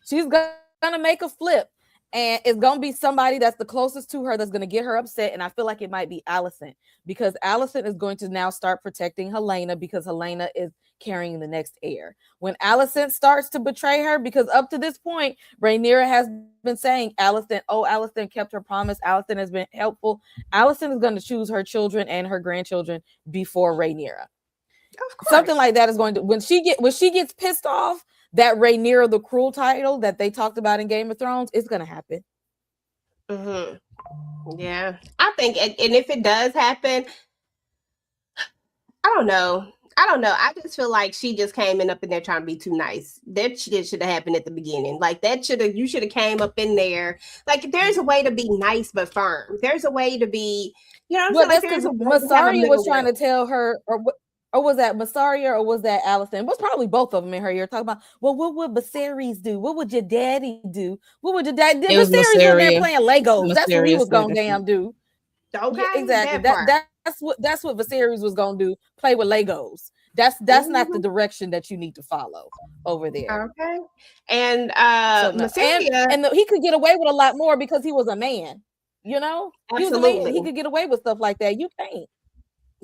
She's gonna make a flip, and it's gonna be somebody that's the closest to her that's gonna get her upset. And I feel like it might be Alicent, because Alicent is going to now start protecting Helena, because Helena is carrying the next heir. When Alicent starts to betray her, because up to this point, Rhaenyra has been saying Alicent kept her promise. Alicent has been helpful. Alicent is going to choose her children and her grandchildren before Rhaenyra. Something like that is going to, when she gets pissed off, that Rhaenyra the Cruel title that they talked about in Game of Thrones is going to happen. Mm-hmm. Yeah, I think, and if it does happen, I don't know. I just feel like she just came up in there trying to be too nice. That shit should have happened at the beginning. Like you should have came up in there. Like there's a way to be nice but firm. There's a way to be, well, that's because Mysaria was trying to tell her, or was that Mysaria, or was that Alicent? It was probably both of them in her ear, talking about, well, what would Viserys do? What would your daddy do? What would your dad do? Viserys was there playing Legos. That's what he was gonna damn do. Okay, yeah, exactly. That's what Viserys was gonna do. Play with Legos. That's not the direction that you need to follow over there. Okay, and Mysaria, he could get away with a lot more because he was a man. Absolutely, he was a man. He could get away with stuff like that. You can't.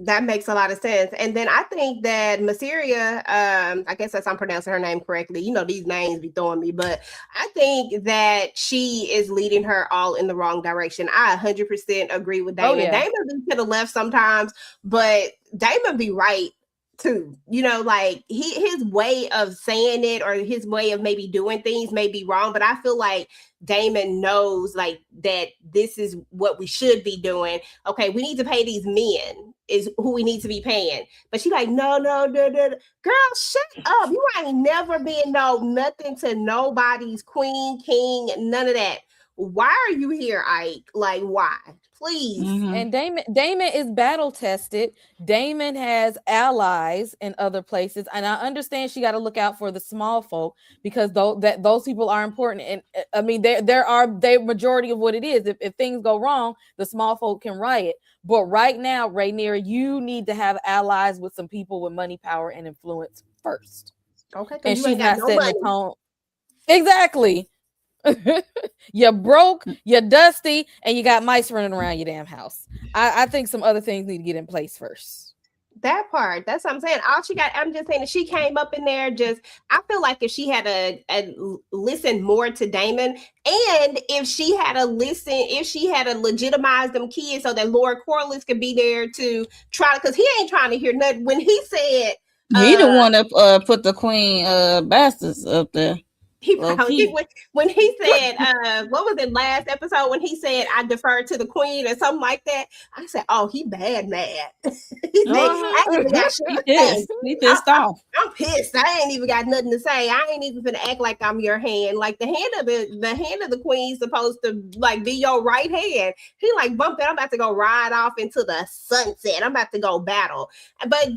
That makes a lot of sense. And then I think that Mysaria, I guess I'm pronouncing her name correctly. These names be throwing me, but I think that she is leading her all in the wrong direction. I 100% agree with Daemon. Daemon be to the left sometimes, but Daemon be right too. Like his way of saying it, or his way of maybe doing things may be wrong, but I feel like Daemon knows like that this is what we should be doing. Okay, we need to pay these men is who we need to be paying. But she like, no, girl, shut up. You ain't never been nothing to nobody's queen, king, none of that. Why are you here, Ike? Like, why? Please. Mm-hmm. And Daemon is battle tested. Daemon has allies in other places, and I understand she got to look out for the small folk, because those people are important. And I mean, they're majority of what it is. If things go wrong, the small folk can riot. But right now, Rhaenyra, you need to have allies with some people with money, power, and influence first. Okay, and she's not setting the tone. Exactly. You're broke, you're dusty, and you got mice running around your damn house. I think some other things need to get in place first. That part, that's what I'm saying. I'm just saying that she came up in there I feel like if she had a listen more to Daemon, and if she had legitimized them kids so that Lord Corlys could be there to try, because he ain't trying to hear nothing. When he said he the one that put the queen bastards up there. When he said, what was it last episode when he said I defer to the queen or something like that? I said, oh, he bad. He said, I ain't even got shit to say. He pissed off. I'm pissed. I ain't even got nothing to say. I ain't even gonna act like I'm your hand. Like the hand of the queen's supposed to like be your right hand. He like bumped it. I'm about to go ride off into the sunset. I'm about to go battle. But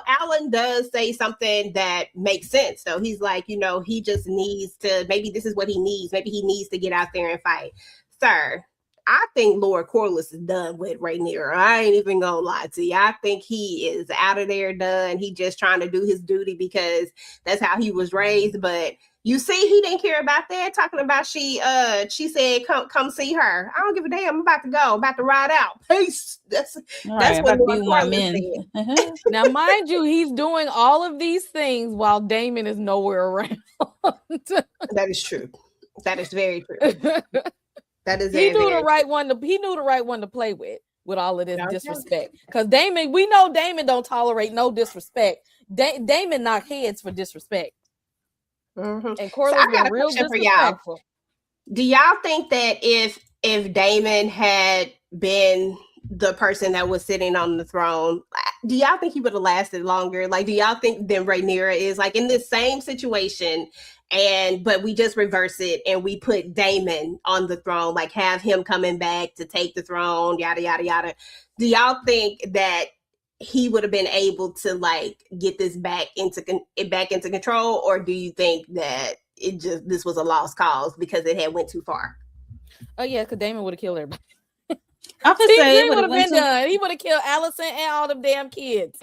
Alan does say something that makes sense. So he's like, he just needs to, maybe this is what he needs. Maybe he needs to get out there and fight. Sir, I think Lord Corlys is done with Rhaenyra. I ain't even gonna lie to you. I think he is out of there done. He just trying to do his duty because that's how he was raised. But you see, he didn't care about that. Talking about she said, come see her. I don't give a damn. I'm about to go. I'm about to ride out. Peace. That's what Lord Corlys said. Now, mind you, he's doing all of these things while Daemon is nowhere around. That is true. That is very true. That is he knew the right one to play with all of this disrespect. Because Daemon, we know Daemon don't tolerate no disrespect. Daemon knock heads for disrespect. Mm-hmm. And Corlys been real disrespectful. Do y'all think that if Daemon had been the person that was sitting on the throne, do y'all think he would have lasted longer? Like, do y'all think then Rhaenyra is like in this same situation, but we just reverse it and we put Daemon on the throne, like have him coming back to take the throne, yada yada yada? Do y'all think that he would have been able to like get this back into control, or do you think that this was a lost cause because it had went too far? Oh yeah, because Daemon would have killed everybody. I could say it would have been done. He would have killed Alicent and all them damn kids.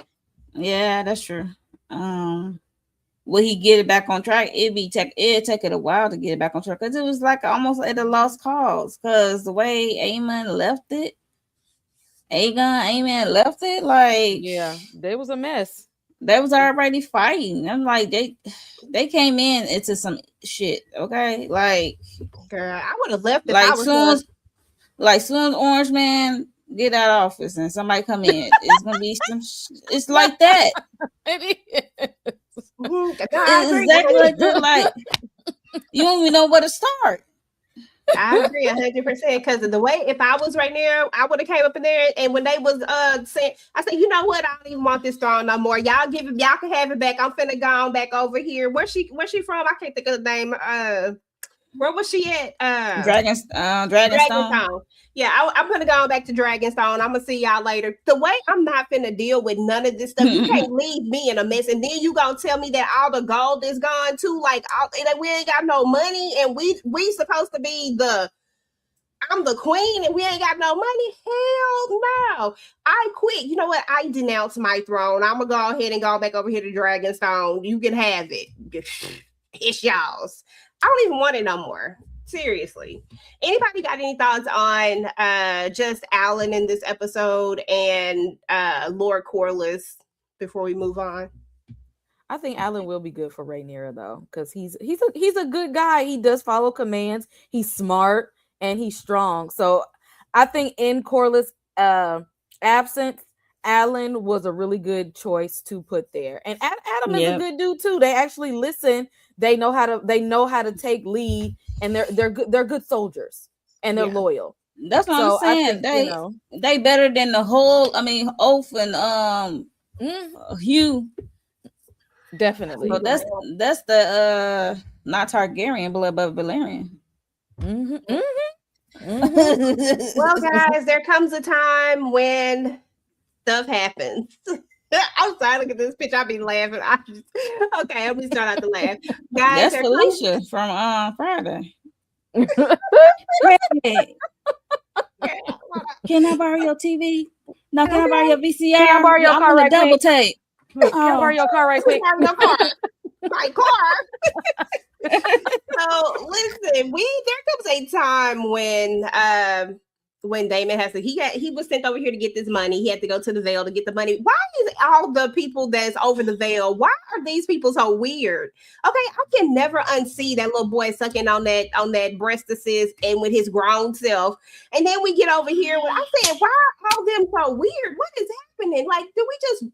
Yeah, that's true. Will he get it back on track? It'd take it a while to get it back on track because it was like almost at a lost cause. Because the way Aemon left it, like yeah, they was a mess. They was already fighting. I'm like they came in into some shit. Okay, like girl, I would have left. Like soon as Orange Man get out of office and somebody come in, it's gonna be some. It's like that. It is. It's exactly like that. Like you don't even know where to start. I agree 100% because of the way. If I was right there, I would have came up in there, and when they was saying, I said, you know what? I don't even want this throne no more. Y'all can have it back. I'm finna go on back over here. Where's she from? I can't think of the name. Where was she at? Dragonstone. Yeah, I'm gonna go back to Dragonstone. I'm gonna see y'all later. The way I'm not finna deal with none of this stuff. You can't leave me in a mess, and then you gonna tell me that all the gold is gone too. Like we ain't got no money, and we supposed to be I'm the queen, and we ain't got no money. Hell no! I quit. You know what? I denounce my throne. I'm gonna go ahead and go back over here to Dragonstone. You can have it. It's y'all's. I don't even want it no more. Seriously. Anybody got any thoughts on just Alan in this episode and Lord Corlys before we move on? I think Alan will be good for Rhaenyra though, because he's a good guy. He does follow commands. He's smart and he's strong. So I think in Corlys' absence, Alan was a really good choice to put there. And Adam is a good dude too. They actually listen. They know how to take lead, and they're good soldiers, and they're loyal. That's what I'm saying. They better than the whole. I mean, Oath and Hugh. Definitely. So that's the not Targaryen blood, but Valyrian. Well, guys, there comes a time when stuff happens. I'm sorry, look at this picture. I'll be laughing. Okay, I'm just start out to laugh. Guys, that's Felicia from Friday. Can I borrow your TV? No, can I borrow your VCR? Can I borrow your car right double quick? tape. Can I borrow your car right quick? My car. So listen, there comes a time when Daemon has to, he was sent over here to get this money. He had to go to the Vale to get the money. Why is all the people that's over the Vale, why are these people so weird? Okay, I can never unsee that little boy sucking on that breast assist and with his grown self. And then we get over here when I said, why are all them so weird? What is happening? Like, do we just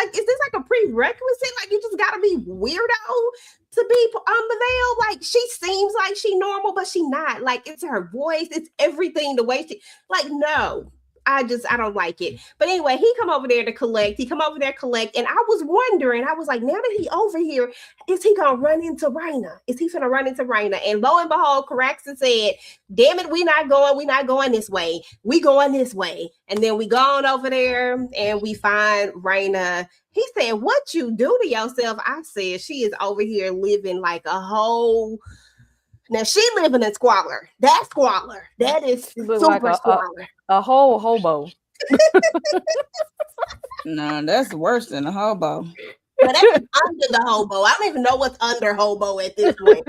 is this like a prerequisite? Like, you just gotta be weirdo to be on the veil. Like, she seems like she normal, but she not. Like, it's her voice, it's everything, the way she, like, no. I don't like it. But anyway, he come over there to collect. And I was wondering, I was like, now that he over here, is he gonna run into Rhaenyra? Is he gonna run into Rhaenyra? And lo and behold, Caraxes said, damn it, we not going this way. We going this way. And then we go on over there and we find Rhaenyra. He said, what you do to yourself? I said, she is over here living like a whole. Now she living in squalor. That's squalor. That is super like squalor. A whole hobo. No, that's worse than a hobo. But that's under the hobo. I don't even know what's under hobo at this point.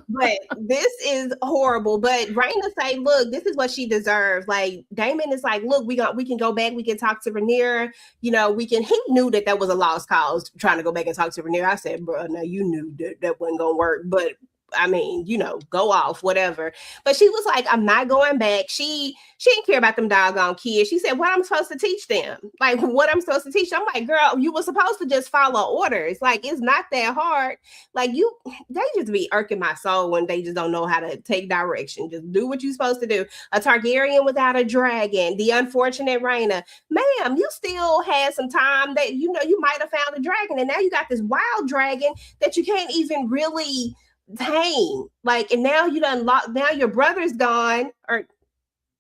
But this is horrible. But Rhaenyra say, look, this is what she deserves. Like, Daemon is like, look, we can go back. We can talk to Rhaenyra. You know, he knew that was a lost cause trying to go back and talk to Rhaenyra. I said, bro, now you knew that wasn't going to work. But I mean, you know, go off, whatever. But she was like, I'm not going back. She didn't care about them doggone kids. She said, what I'm supposed to teach them? Like, what I'm supposed to teach them? I'm like, girl, you were supposed to just follow orders. Like, it's not that hard. Like, they just be irking my soul when they just don't know how to take direction. Just do what you're supposed to do. A Targaryen without a dragon, the unfortunate Rhaenyra. Ma'am, you still had some time that, you know, you might have found a dragon. And now you got this wild dragon that you can't even really tame. Like, and now you done now your brother's gone, or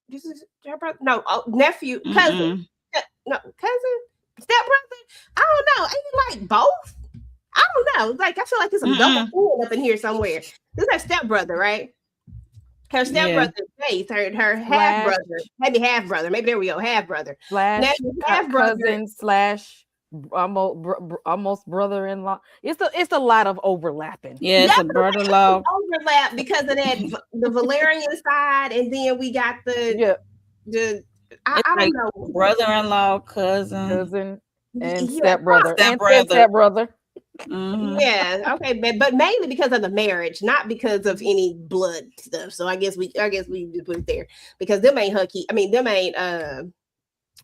this is your brother, no, nephew, cousin, no, cousin, stepbrother. I don't know. Ain't it like both? I don't know. Like, I feel like there's some double fool up in here somewhere. This is her stepbrother, right? Her stepbrother, Faith, her half brother, maybe half brother, maybe there we go, half brother, half cousin slash almost brother-in-law. It's a lot of overlapping. Yeah, it's a brother-in-law overlap because of that the Valerian side, and then we got the I don't know, brother-in-law, cousin, and stepbrother. Mm-hmm. Yeah, okay, but mainly because of the marriage, not because of any blood stuff. So I guess we just put it there because them ain't Hucky. I mean, them ain't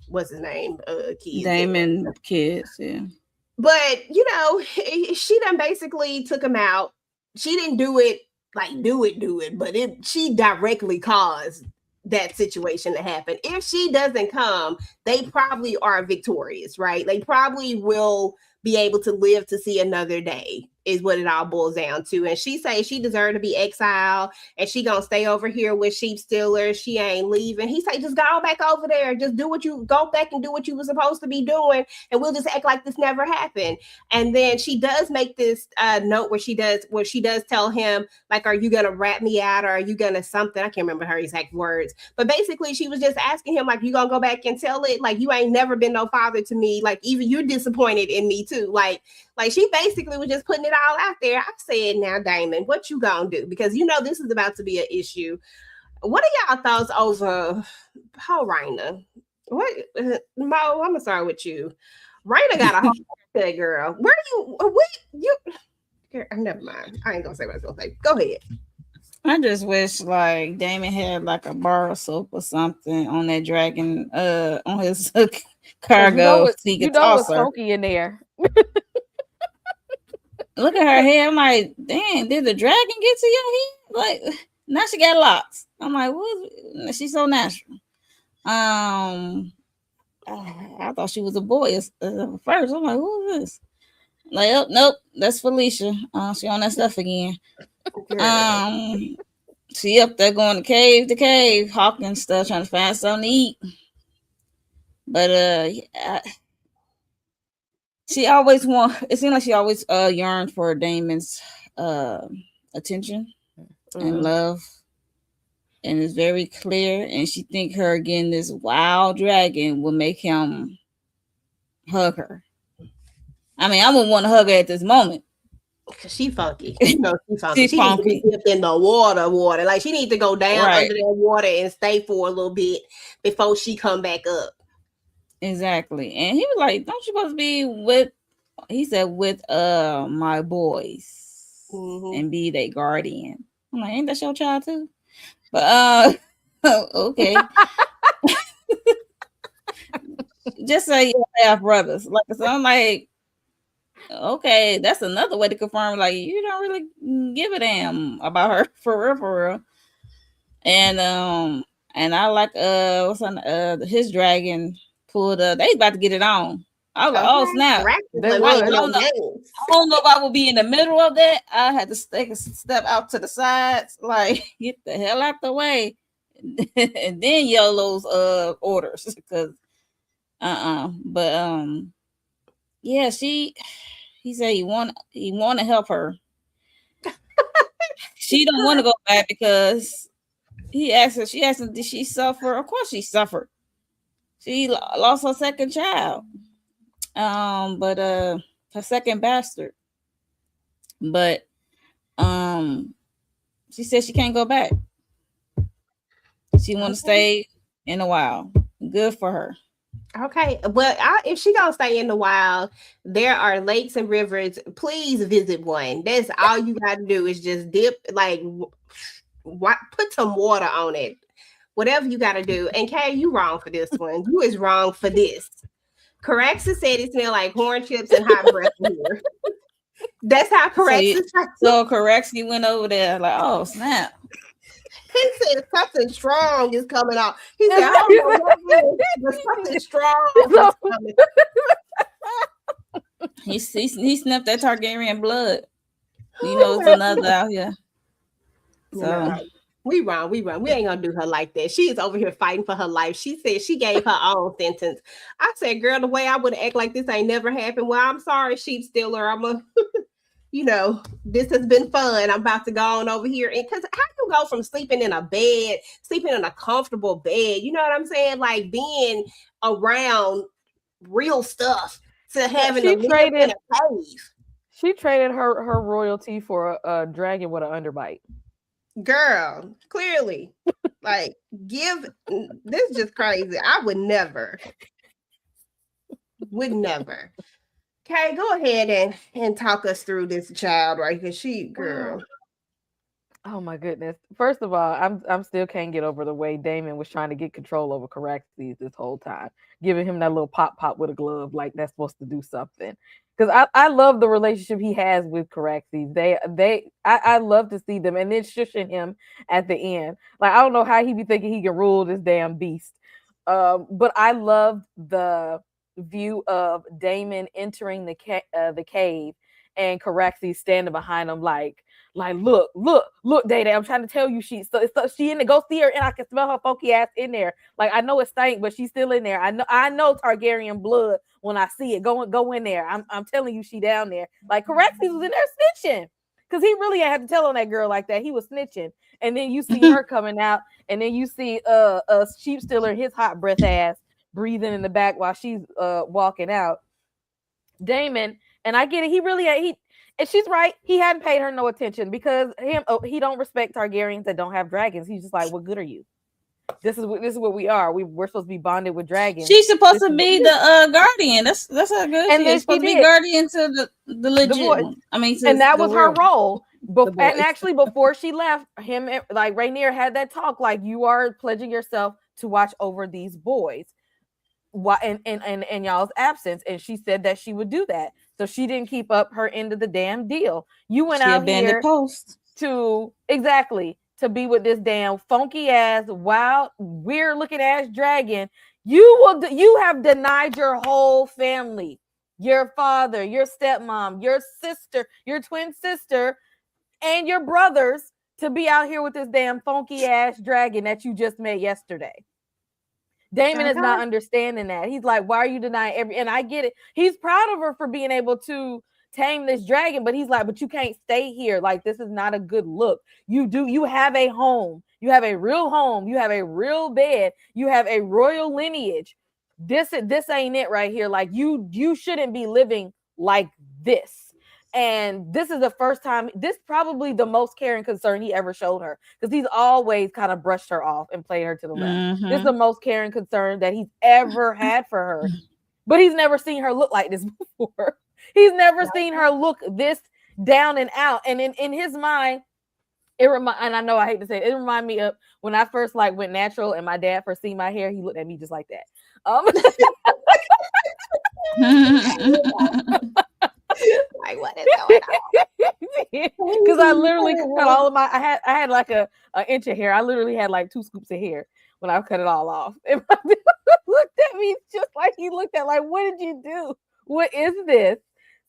what's his name? Kids. Daemon kids, yeah. But you know, she done basically took him out. She didn't do it like do it, but she directly caused that situation to happen. If she doesn't come, they probably are victorious, right? They probably will be able to live to see another day, is what it all boils down to. And she say she deserved to be exiled and she gonna stay over here with sheep stealers. She ain't leaving. He say, just go back over there. Just go back and do what you were supposed to be doing. And we'll just act like this never happened. And then she does make this note where she does tell him, like, are you gonna rat me out? Or are you gonna something? I can't remember her exact words. But basically she was just asking him, like, you gonna go back and tell it? Like, you ain't never been no father to me. Like, even you're disappointed in me too. Like she basically was just putting it all out there. I said, now, Damon, what you gonna do? Because you know this is about to be an issue. What are y'all thoughts over Rhaenyra? What, Mo? I'm gonna start with you. Rhaenyra got a whole head, girl. Where you? Never mind. I ain't gonna say what I was gonna say. Go ahead. I just wish like Damon had like a bar of soap or something on that dragon, on his cargo. You know what's funky in there. Look at her hair. I'm like, damn, did the dragon get to your head? Like, now she got locks. I'm like, what? She's so natural. I thought she was a boy first. I'm like, who is this? Like, oh, nope, that's Felicia. She on that stuff again. She up there going cave to cave, hawking stuff, trying to find something to eat. But she always it seemed like she always yearned for Damon's attention and love. And it's very clear. And she think her getting this wild dragon will make him hug her. I mean, I wouldn't want to hug her at this moment. She funky. You know, she funky. She needs to be in the water. Like, she needs to go down under that water and stay for a little bit before she come back up. Exactly. And he was like, don't you supposed to be with, he said, with my boys and be their guardian. I'm like, ain't that your child too? But okay. Just say you have brothers. Like, so I'm like, Okay, that's another way to confirm. Like, you don't really give a damn about her for real. And I like what's on his dragon pulled up. They about to get it on. I was like, oh snap! They I would. don't know if I would be in the middle of that. I had to take a step out to the sides, like get the hell out the way, and then yell those orders because but yeah, he said he want to help her. She don't want to go back because she asked her, did she suffer? Of course she suffered. She lost her second child. But her second bastard. But she said she can't go back. She want to stay in the wild. Good for her. Okay, well, if she gonna stay in the wild, there are lakes and rivers. Please visit one. That's all you got to do is just dip, like, put some water on it. Whatever you got to do. And Kay, you wrong for this one. You is wrong for this. Caraxes said it smelled like corn chips and hot breath here. That's how Caraxes. So Caraxes went over there like, oh snap. He said something strong is coming out. He said, I don't know what it is, but something strong is coming. He sniffed that Targaryen blood. You know, it's another out here. So no, we wrong. We ain't gonna do her like that. She is over here fighting for her life. She said she gave her own sentence. I said, girl, the way I would act like this ain't never happened. Well, I'm sorry, sheep stealer. I'm a this has been fun. I'm about to go on over here. And because how you go from sleeping in a bed, sleeping in a comfortable bed, you know what I'm saying? Like being around real stuff to having to live in a cave. She traded her royalty for a dragon with an underbite. Girl, clearly. Like, this is just crazy. I would never. Okay, go ahead and talk us through this child, right? Because girl. Oh my goodness. First of all, I'm still can't get over the way Daemon was trying to get control over Caraxes this whole time, giving him that little pop with a glove, like that's supposed to do something. Because I love the relationship he has with Caraxes. I love to see them, and then shushing him at the end. Like, I don't know how he be thinking he can rule this damn beast. But I loved the view of Daemon entering the cave and Caraxes standing behind him like look, Day, I'm trying to tell you, she in there. Go see her, and I can smell her funky ass in there. Like, I know it stank, but she's still in there. I know Targaryen blood when I see it. Go in there. I'm telling you, she down there. Like, Caraxes was in there snitching because he really had to tell on that girl like that. He was snitching, and then you see her coming out, and then you see a sheep stealer, his hot breath ass breathing in the back while she's walking out. Daemon, and I get it. And she's right. He hadn't paid her no attention because he don't respect Targaryens that don't have dragons. He's just like, what good are you? This is what we are. We're supposed to be bonded with dragons. She's supposed to be the guardian. That's how good she is. Supposed to be guardian to the legit one. I mean, and that was her role. And actually, before she left, him like Rhaenyra had that talk, like, you are pledging yourself to watch over these boys, in y'all's absence. And she said that she would do that. So she didn't keep up her end of the damn deal. You went out here to be with this damn funky ass, wild, weird looking ass dragon. You have denied your whole family, your father, your stepmom, your sister, your twin sister, and your brothers to be out here with this damn funky ass dragon that you just met yesterday. Daemon is not understanding that. He's like, why are you denying and I get it. He's proud of her for being able to tame this dragon, but he's like, but you can't stay here. Like, this is not a good look. You have a home. You have a real home. You have a real bed. You have a royal lineage. This ain't it right here. Like, you shouldn't be living like this. And this is the first time, this probably the most caring concern he ever showed her, because he's always kind of brushed her off and played her to the left. Mm-hmm. This is the most caring concern that he's ever had for her. But he's never seen her look like this before. He's never seen her look this down and out. And in his mind, and I know I hate to say it reminded me of when I first went natural and my dad first seen my hair, he looked at me just like that. I literally cut all of my. I had like a inch of hair. I literally had like 2 scoops of hair when I cut it all off. And my dude looked at me just like he looked at, like, what did you do? What is this?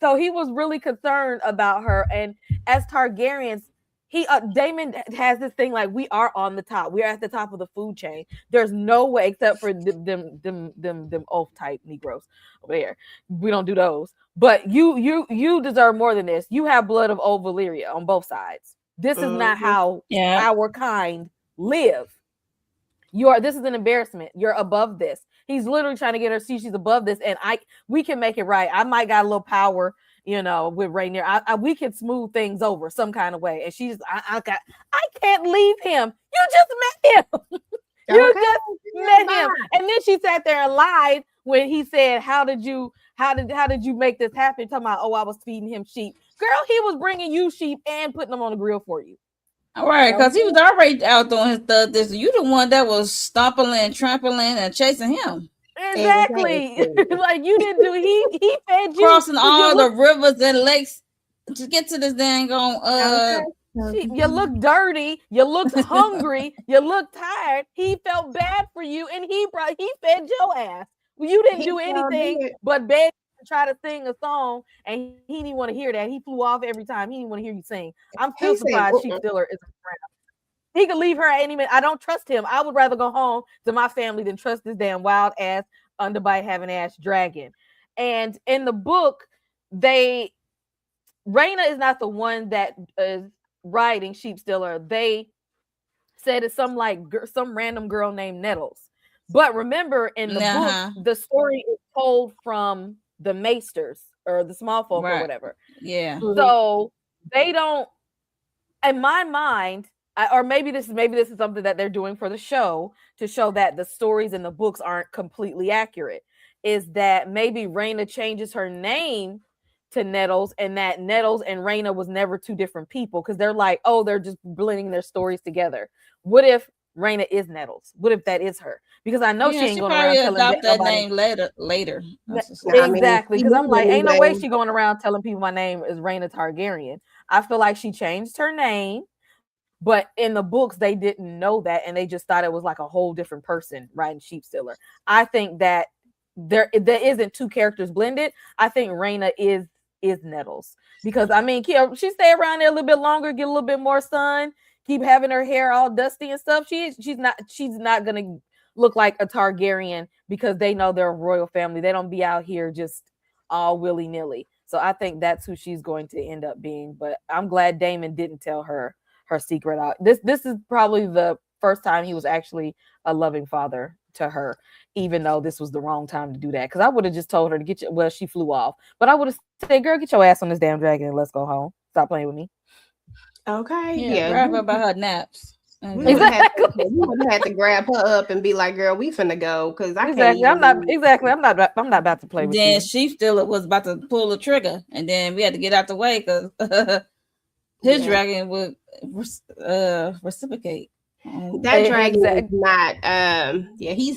So he was really concerned about her. And as Targaryens, Daemon has this thing like, we are on the top. We are at the top of the food chain. There's no way, except for them oath type Negroes over there. We don't do those. But you deserve more than this. You have blood of old Valyria on both sides. This is not how our kind live. This is an embarrassment. You're above this. He's literally trying to get her to see she's above this, and we can make it right. I might got a little power, with Rhaenyra. We can smooth things over some kind of way. And she's, I can't leave him. You just met him. Just met him. And then she sat there and lied when he said, how did you make this happen? Talking about, I was feeding him sheep. Girl, he was bringing you sheep and putting them on the grill for you. All right, because he was already out doing his stuff. You the one that was stomping and trampling and chasing him. Exactly. Like you didn't do. He fed you, crossing all the rivers and lakes to get to this dang on. You look dirty. You look hungry. You look tired. He felt bad for you, and he fed your ass. You didn't do anything but beg and try to sing a song, and he didn't want to hear that. He flew off every time. He didn't want to hear you sing. I'm still surprised Sheep Stiller isn't around. He could leave her at any minute. I don't trust him. I would rather go home to my family than trust this damn wild ass, underbite having ass dragon. And in the book, Rhaena is not the one that is writing Sheep Stiller. They said it's some random girl named Nettles. But remember, in the book, the story is told from the Maesters or the small folk or whatever. Yeah. So they don't, in my mind, or maybe this is something that they're doing for the show to show that the stories in the books aren't completely accurate, is that maybe Rhaena changes her name to Nettles, and that Nettles and Rhaena was never two different people, because they're like, they're just blending their stories together. What if Rhaena is Nettles? What if that is her? Because I know she ain't going around telling that name later. Exactly, because I'm like, ain't no way she going around telling people my name is Rhaena Targaryen. I feel like she changed her name. But in the books, they didn't know that, and they just thought it was like a whole different person writing Sheep Stiller. I think that there isn't two characters blended. I think Rhaena is Nettles, because she stay around there a little bit longer, get a little bit more sun, keep having her hair all dusty and stuff. She's not gonna look like a Targaryen, because they know they're a royal family. They don't be out here just all willy-nilly. So I think that's who she's going to end up being. But I'm glad Daemon didn't tell her secret out. This is probably the first time he was actually a loving father to her, even though this was the wrong time to do that. Because I would have just told her to she flew off. But I would have said, girl, get your ass on this damn dragon and let's go home. Stop playing with me. Okay. Yeah. Grab her by her naps. Exactly. You would have had to grab her up and be like, girl, we finna go, because I can't. I'm not about to play with you. Then Sheep Stiller was about to pull the trigger, and then we had to get out the way because his dragon would reciprocate. That dragon is not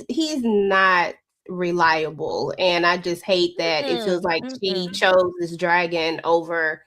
he's not reliable, and I just hate that it feels like she chose this dragon over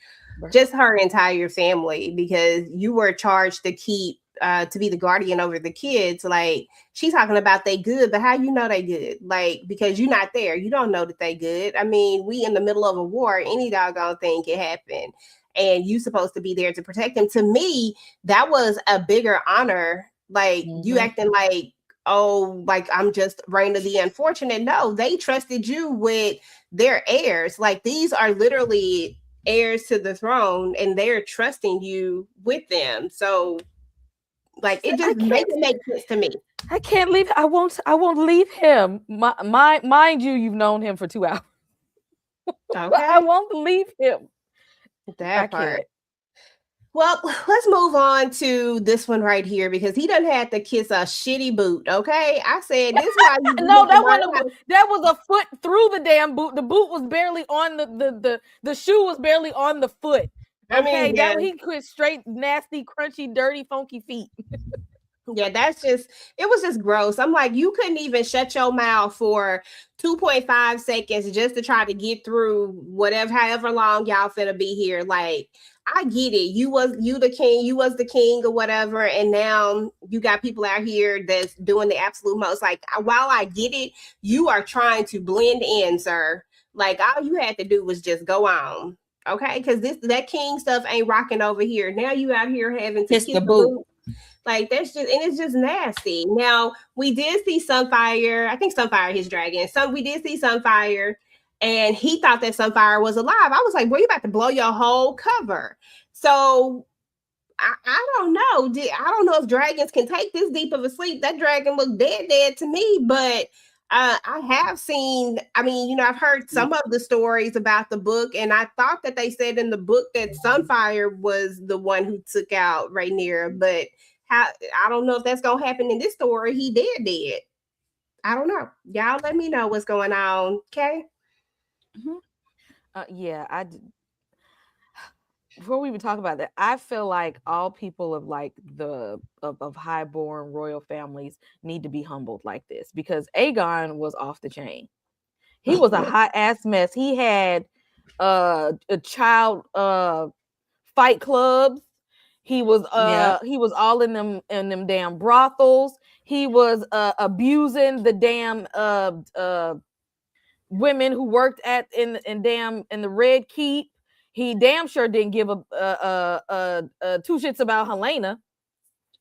just her entire family, because you were charged to keep to be the guardian over the kids. Like, she's talking about they good, but how you know they good? Like, because you're not there, you don't know that they good. I mean, we in the middle of a war, any doggone thing can happen, and you supposed to be there to protect them. To me, that was a bigger honor. Like, you acting like, like I'm just Rhaena the unfortunate. No, they trusted you with their heirs. Like, these are literally heirs to the throne, and they're trusting you with them. So, like, it just makes sense to me. I can't leave. I won't leave him. Mind you, you've known him for 2 hours. Okay. I won't leave him. That part. Well, let's move on to this one right here, because he done had to kiss a shitty boot. Okay, I said this. Why you no, that was a foot through the damn boot. The boot was barely on the shoe was barely on the foot. Okay, he quit straight, nasty, crunchy, dirty, funky feet. Yeah, it was just gross. I'm like, you couldn't even shut your mouth for 2.5 seconds just to try to get through however long y'all finna be here. Like, I get it. You the king, you was the king or whatever, and now you got people out here that's doing the absolute most. Like, while I get it, you are trying to blend in, sir. Like, all you had to do was just go on. Okay, because that king stuff ain't rocking over here. Now you out here having to Kiss kiss the the boot. boot. Like, that's just, and it's just nasty. Now, we did see Sunfire. I think Sunfire, his dragon. We did see Sunfire, and he thought that Sunfire was alive. I was like, boy, you about to blow your whole cover. So I don't know. I don't know if dragons can take this deep of a sleep. That dragon looked dead to me, but I have seen, I mean, you know, I've heard some of the stories about the book, and I thought that they said in the book that Sunfire was the one who took out Rhaenyra, but I don't know if that's gonna happen in this story. He dead. I don't know. Y'all let me know what's going on. Okay. Yeah, before we even talk about that, I feel like all people of like of highborn royal families need to be humbled like this, because Aegon was off the chain. He was a hot ass mess. He had a child fight clubs. He was all in them damn brothels. He was abusing the damn women who worked in the Red Keep. He damn sure didn't give a two shits about Helena,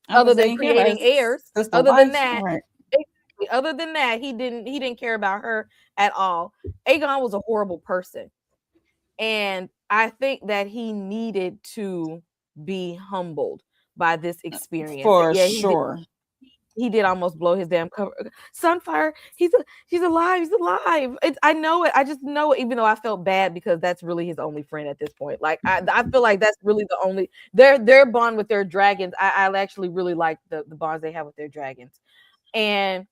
other than creating heirs. Other than that, he didn't care about her at all. Aegon was a horrible person, and I think that he needed to be humbled by this experience. For sure. He did almost blow his damn cover. Sunfire, he's alive. He's alive. I know it. I just know it, even though I felt bad because that's really his only friend at this point. Like, I feel like that's really the only their bond with their dragons. I actually really like the bonds they have with their dragons. And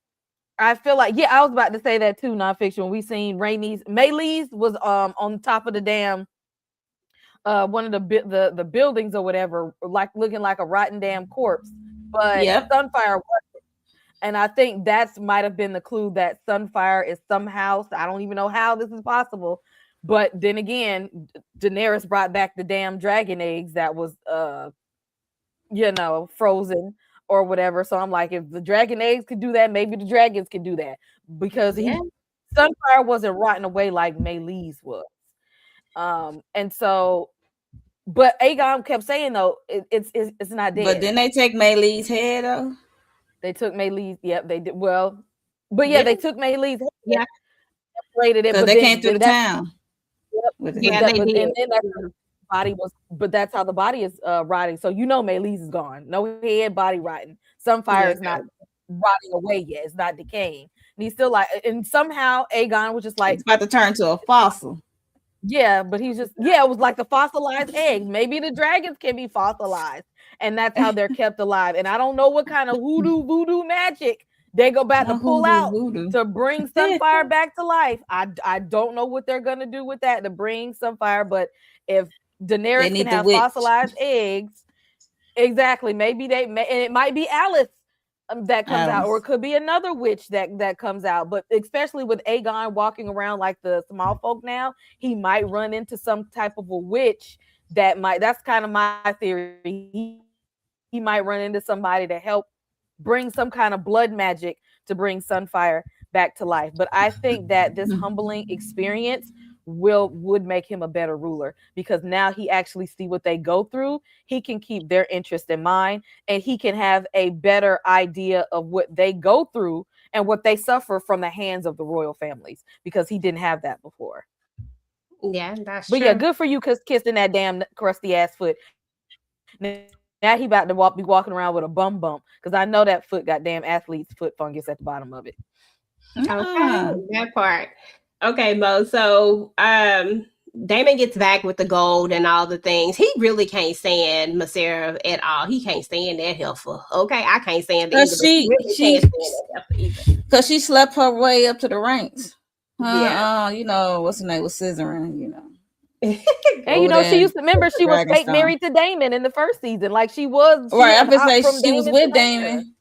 I feel like, yeah, I was about to say that too, nonfiction. When we seen Maylee's was on top of the damn one of the buildings or whatever, like looking like a rotten damn corpse. But Sunfire wasn't. And I think that might have been the clue that Sunfire is somehow, I don't even know how this is possible, but then again, Daenerys brought back the damn dragon eggs that was frozen or whatever. So I'm like, if the dragon eggs could do that, maybe the dragons can do that, because Sunfire wasn't rotting away like Maylee's was. And so, but Aegon kept saying though, it's not dead. But didn't they take Maylee's head though? They took Maylee's. Yep, they did. Well, but they took Maylee's head. Yeah, separated it. Because they came through the town. Yep. Yeah, they did. And then that body was. But that's how the body is rotting. So Maylee's is gone. No head, body rotting. Sunfire is not rotting away yet. It's not decaying. And he's still like. And somehow Aegon was just like, it's about to turn to a fossil. Yeah, but he's just, it was like the fossilized eggs. Maybe the dragons can be fossilized, and that's how they're kept alive. And I don't know what kind of voodoo magic they go back to pull out to bring Sunfire back to life. I don't know what they're gonna do with that to bring Sunfire, but if Daenerys can have fossilized eggs, exactly. Maybe and it might be Alice that comes out, or it could be another witch that comes out. But especially with Aegon walking around like the small folk now, he might run into some type of a witch that's kind of my theory. He might run into somebody to help bring some kind of blood magic to bring Sunfire back to life. But I think that this humbling experience would make him a better ruler, because now he actually see what they go through. He can keep their interest in mind, and he can have a better idea of what they go through and what they suffer from the hands of the royal families, because he didn't have that before. Yeah, that's true. But yeah, good for you, cause kissing that damn crusty ass foot. Now he about to be walking around with a bum bump, because I know that foot got damn athlete's foot fungus at the bottom of it. Okay, that part. Okay, Mo. So Daemon gets back with the gold and all the things. He really can't stand Masera at all. He can't stand that heifer. Okay, I can't stand it. Because she slept her way up to the ranks. What's her name was scissoring, And she used to she was fake married to Daemon in the first season. Like she was right. I was say she was with Daemon.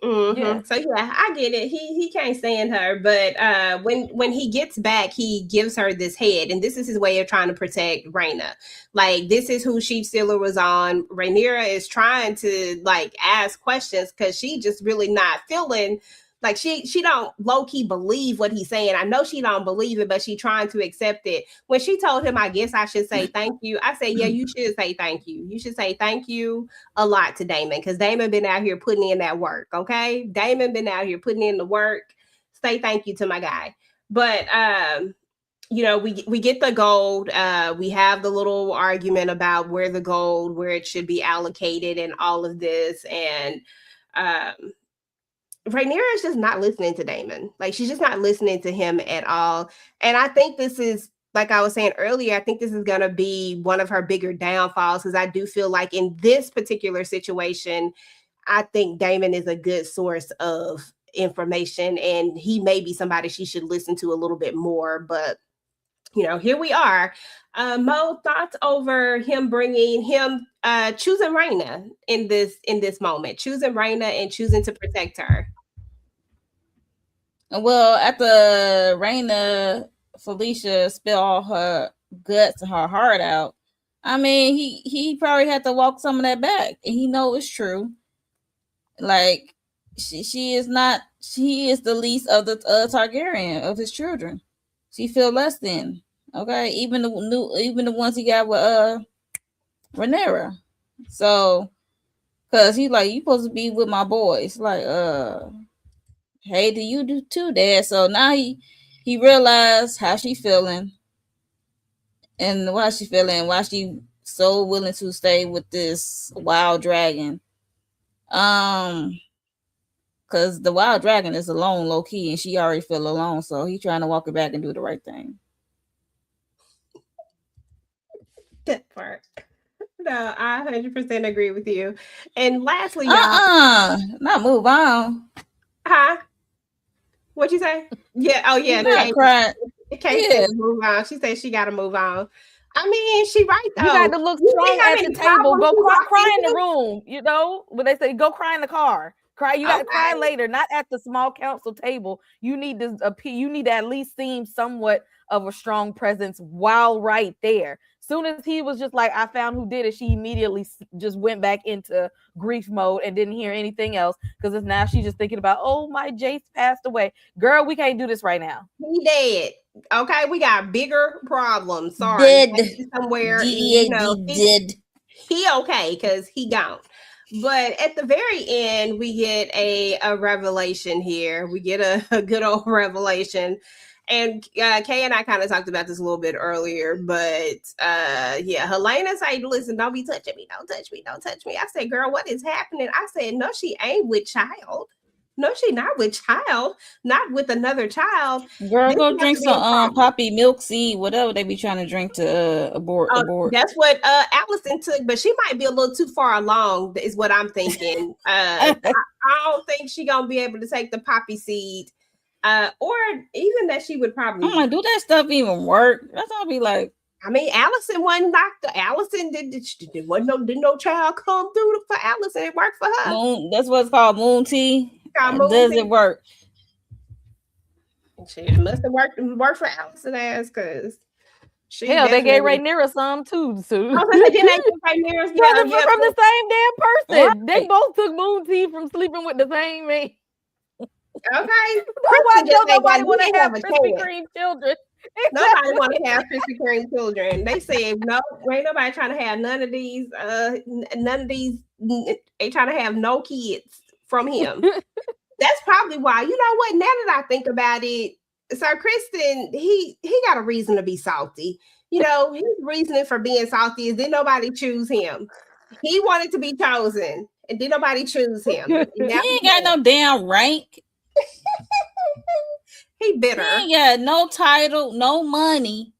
Mm-hmm. Yeah. So yeah, I get it. He can't stand her, but when he gets back, he gives her this head, and this is his way of trying to protect Rhaena. Like this is who Sheep Stealer was on. Rhaenyra is trying to like ask questions because she just really not feeling like she don't low key believe what he's saying. I know she don't believe it, but she trying to accept it. When she told him, I guess I should say thank you. I said, yeah, you should say thank you. You should say thank you a lot to Damon because Damon been out here putting in that work. Okay, Damon been out here putting in the work. Say thank you to my guy. But you know, we get the gold. We have the little argument about where it should be allocated, and all of this. And Rhaenyra is just not listening to Damon. Like she's just not listening to him at all. And I think this is, like I was saying earlier, I think this is going to be one of her bigger downfalls because I do feel like in this particular situation, I think Damon is a good source of information and he may be somebody she should listen to a little bit more. But, you know, here we are. Mo, thoughts over him choosing Rhaena in this moment, choosing Rhaena and choosing to protect her. Well, after Rhaena Felicia spilled all her guts and her heart out, I mean, he probably had to walk some of that back, and he know it's true. Like she is the least of the Targaryen of his children. She feel less than. Okay, even the ones he got with Rhaenyra. So, cause he's like, you supposed to be with my boys. Like, hey, do you do too, Dad? So now he realized how she feeling and why she so willing to stay with this wild dragon. Because the wild dragon is alone, low key, and she already feel alone. So he trying to walk her back and do the right thing. That part. No, I 100% agree with you. And lastly, y'all, not move on. Huh? What'd you say? Yeah. Oh, yeah. Kate move on. She said she got to move on. I mean, she right though. You got to look strong at the table. Go cry in the room. You know when they say go cry in the car. Cry. You got to cry later, not at the small council table. You need to appear. You need to at least seem somewhat of a strong presence while right there. Soon as he was just like, I found who did it, she immediately just went back into grief mode and didn't hear anything else because now she's just thinking about, oh, my Jace passed away. Girl, we can't do this right now. He dead. Okay, we got bigger problems. Sorry, dead somewhere. He okay because he gone. But at the very end, we get a revelation here. We get a good old revelation. And Kay and I kind of talked about this a little bit earlier, but yeah, Helena said, listen, don't be touching me. Don't touch me. Don't touch me. I said, girl, what is happening? I said, no, she ain't with child. No, she not with child. Not with another child. Girl, go drink some poppy milk seed, whatever they be trying to drink to abort. That's what Allison took, but she might be a little too far along, is what I'm thinking. I don't think she gonna be able to take the poppy seed. Or even that she would probably. I'm like, do that stuff even work? That's all be like. I mean, Allison wasn't doctor. Allison didn't no child come through for Allison. It worked for her. That's what it's called, moon tea. Does it work? It must have worked for Allison ass because. Hell, they gave Rhaenyra some too. So. From the same damn person. Right. They both took moon tea from sleeping with the same man. Okay. Nobody want to have Krispy Kreme children. Nobody want to have Krispy Kreme children. They said no, ain't nobody trying to have none of these. They trying to have no kids from him. That's probably why. You know what? Now that I think about it, Sir Kristen, he got a reason to be salty. You know, his reasoning for being salty is did nobody choose him. He wanted to be chosen, and did nobody choose him. He ain't got no damn rank. He bitter. He ain't got no title, no money.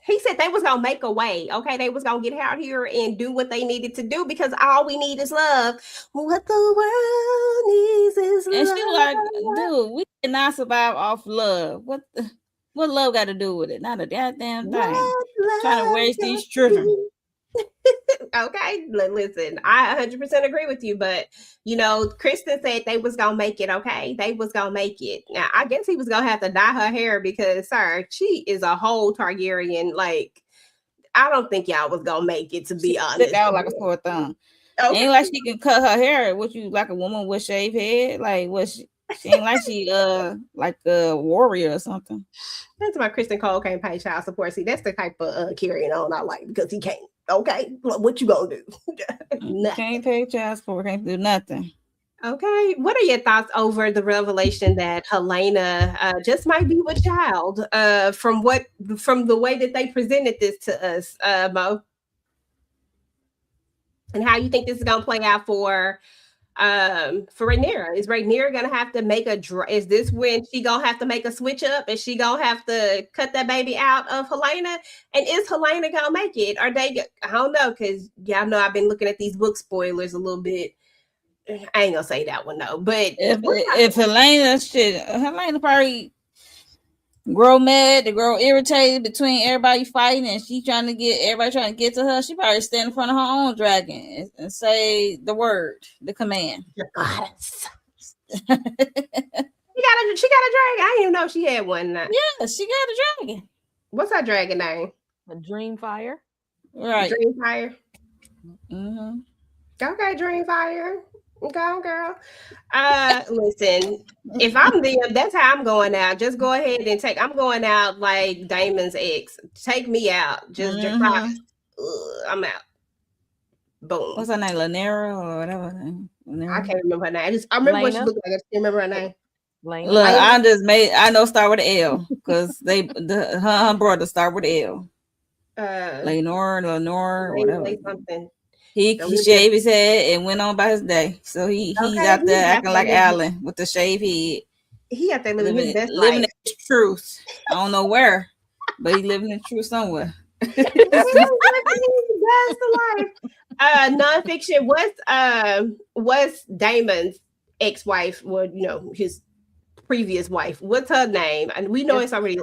He said they was gonna make a way. Okay, they was gonna get out here and do what they needed to do because all we need is love. What the world needs is love. And she like, dude, we cannot survive off love. What love got to do with it? Not a goddamn thing. Trying to raise these children. Okay, listen, I 100% agree with you, but Kristen said they was gonna make it. Okay, they was gonna make it. Now, I guess he was gonna have to dye her hair because, sir, she is a whole Targaryen. Like, I don't think y'all was gonna make it. To be honest, stick out like a sore thumb. Okay. Ain't like she can cut her hair. What, you like a woman with shaved head? Like, what? She ain't like she like a warrior or something. That's why Kristen Cole can't pay child support. See, that's the type of carrying on I like, because he can't. Okay, what you gonna do? Can't pay child support. Can't do nothing. Okay, what are your thoughts over the revelation that Helena just might be with child? From the way that they presented this to us, Mo, and how you think this is gonna play out for Rhaenyra? Is Rhaenyra gonna have to make is this when she gonna have to make a switch up? Is she gonna have to cut that baby out of Helena? And is Helena gonna make it? Are they? I don't know, because y'all know I've been looking at these book spoilers a little bit. I ain't gonna say that one though. But if Helena probably grow mad, to grow irritated between everybody fighting, and everybody trying to get to her. She probably stand in front of her own dragon and say the word, the command. Goddess. She got a dragon. I didn't even know she had one. Yeah, she got a dragon. What's her dragon name? A Dreamfire. Right. Dreamfire. Mm-hmm. Okay, Dreamfire. Go, girl. Listen, if I'm them, that's how I'm going out. Just go ahead and I'm going out like Damon's ex. Take me out. Just I'm out. Boom. What's her name? Rhaenyra or whatever. I can't remember her name. I remember what she looked like. I just can't remember her name. Look, I know start with an L because her brother start with an L. Lenore, whatever. Something. He shaved his head and went on by his day. So he's out there acting like Alan with the shaved head. He out there living his best living life. the truth. I don't know where, but he's living the truth somewhere. That's the life. Nonfiction. What's Damon's ex-wife? Well, his previous wife. What's her name? And we know it's already.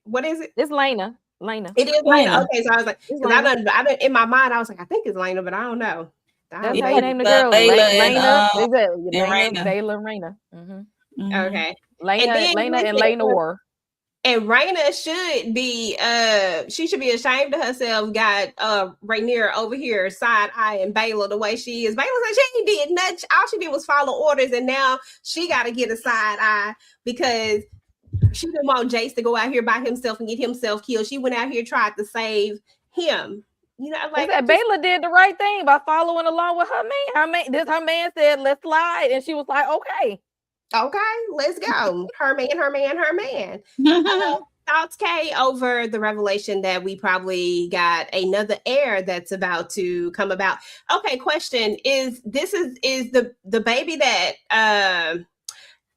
What is it? It's Lena. It is Lena. Okay, so I was like, because I done in my mind, I was like, I think it's Lena, but I don't know. That's how you name the girl. Lena and Rhaenyra. Okay. Lena and Lenore. And Rhaenyra should be she should be ashamed of herself. Got Rhaenyra over here side eyeing Baylor the way she is. Baylor said she ain't did nothing. All she did was follow orders, and now she got to get a side eye because she didn't want Jace to go out here by himself and get himself killed. She went out here tried to save him. Like Baylor did the right thing by following along with her man. Her man said, "Let's slide," and she was like, "Okay, let's go." Her man. Thoughts, Kay, over the revelation that we probably got another heir that's about to come about. Okay, question is the baby that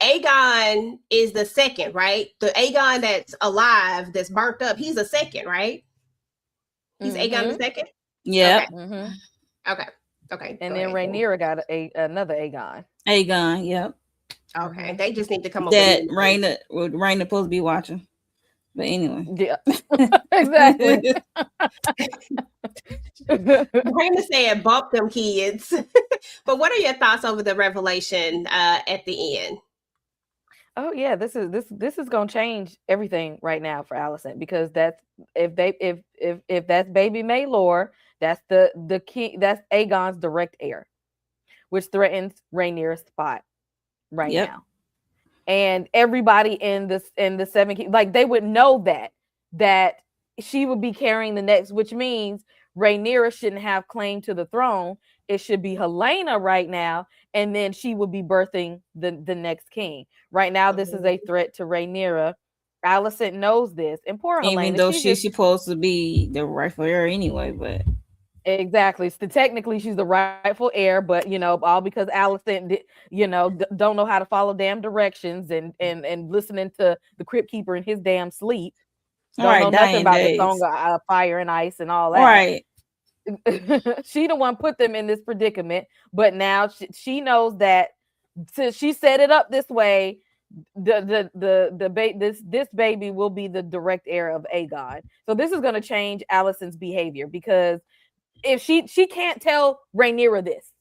Aegon is the second, right? The Aegon that's alive, that's burnt up, he's the second, right? He's Aegon the second? Yeah. Okay. And then Rhaenyra got another Aegon. Aegon, yep. Okay, they just need to come up that Rhaenyra supposed to be watching. But anyway. Yeah. Exactly. Rhaenyra said bump them kids. But what are your thoughts over the revelation at the end? Oh yeah, this is gonna change everything right now for Alicent, because that's if that's baby Maelor, that's the king, that's Aegon's direct heir, which threatens Rhaenyra's spot right now. And everybody in the Seven Kings, like, they would know that she would be carrying the next, which means Rhaenyra shouldn't have claim to the throne. It should be Helena right now, and then she would be birthing the next king. Right now, this is a threat to Rhaenyra. Alicent knows this, and poor Helena, even though she's supposed to be the rightful heir anyway, but exactly. So technically, she's the rightful heir, but all because Alicent, don't know how to follow damn directions and listening to the Crypt Keeper in his damn sleep. Don't know nothing about the Song of Fire and Ice and all that. Right. She the one put them in this predicament, but now she knows that since she set it up this way, this baby will be the direct heir of Aegon. So this is going to change Alicent's behavior, because if she can't tell Rhaenyra this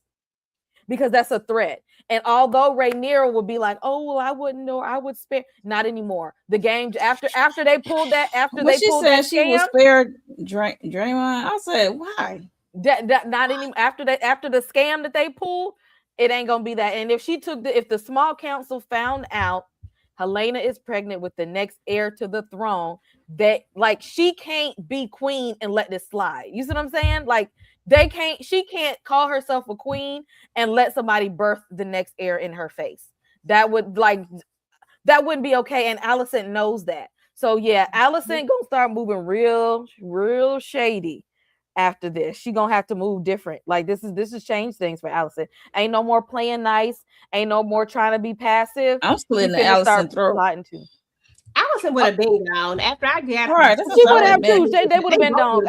because that's a threat. And although Rhaenyra would be like, "Oh well, I wouldn't know. I would spare." Not anymore. The game after they pulled that But she said she scam, was spared Draymond. I said, why? that not any after the scam that they pulled, it ain't gonna be that. And if if the small council found out Helaena is pregnant with the next heir to the throne, that like she can't be queen and let this slide. You see what I'm saying? Like she can't call herself a queen and let somebody birth the next heir in her face. That wouldn't be okay. And Alicent knows that. So yeah, Alicent gonna start moving real shady after this. She gonna have to move different. Like this has changed things for Alicent. Ain't no more playing nice. Ain't no more trying to be passive. I'm splitting the Alicent throat. Alicent would have been gone after I got. Right, she would have too. They would have been gone.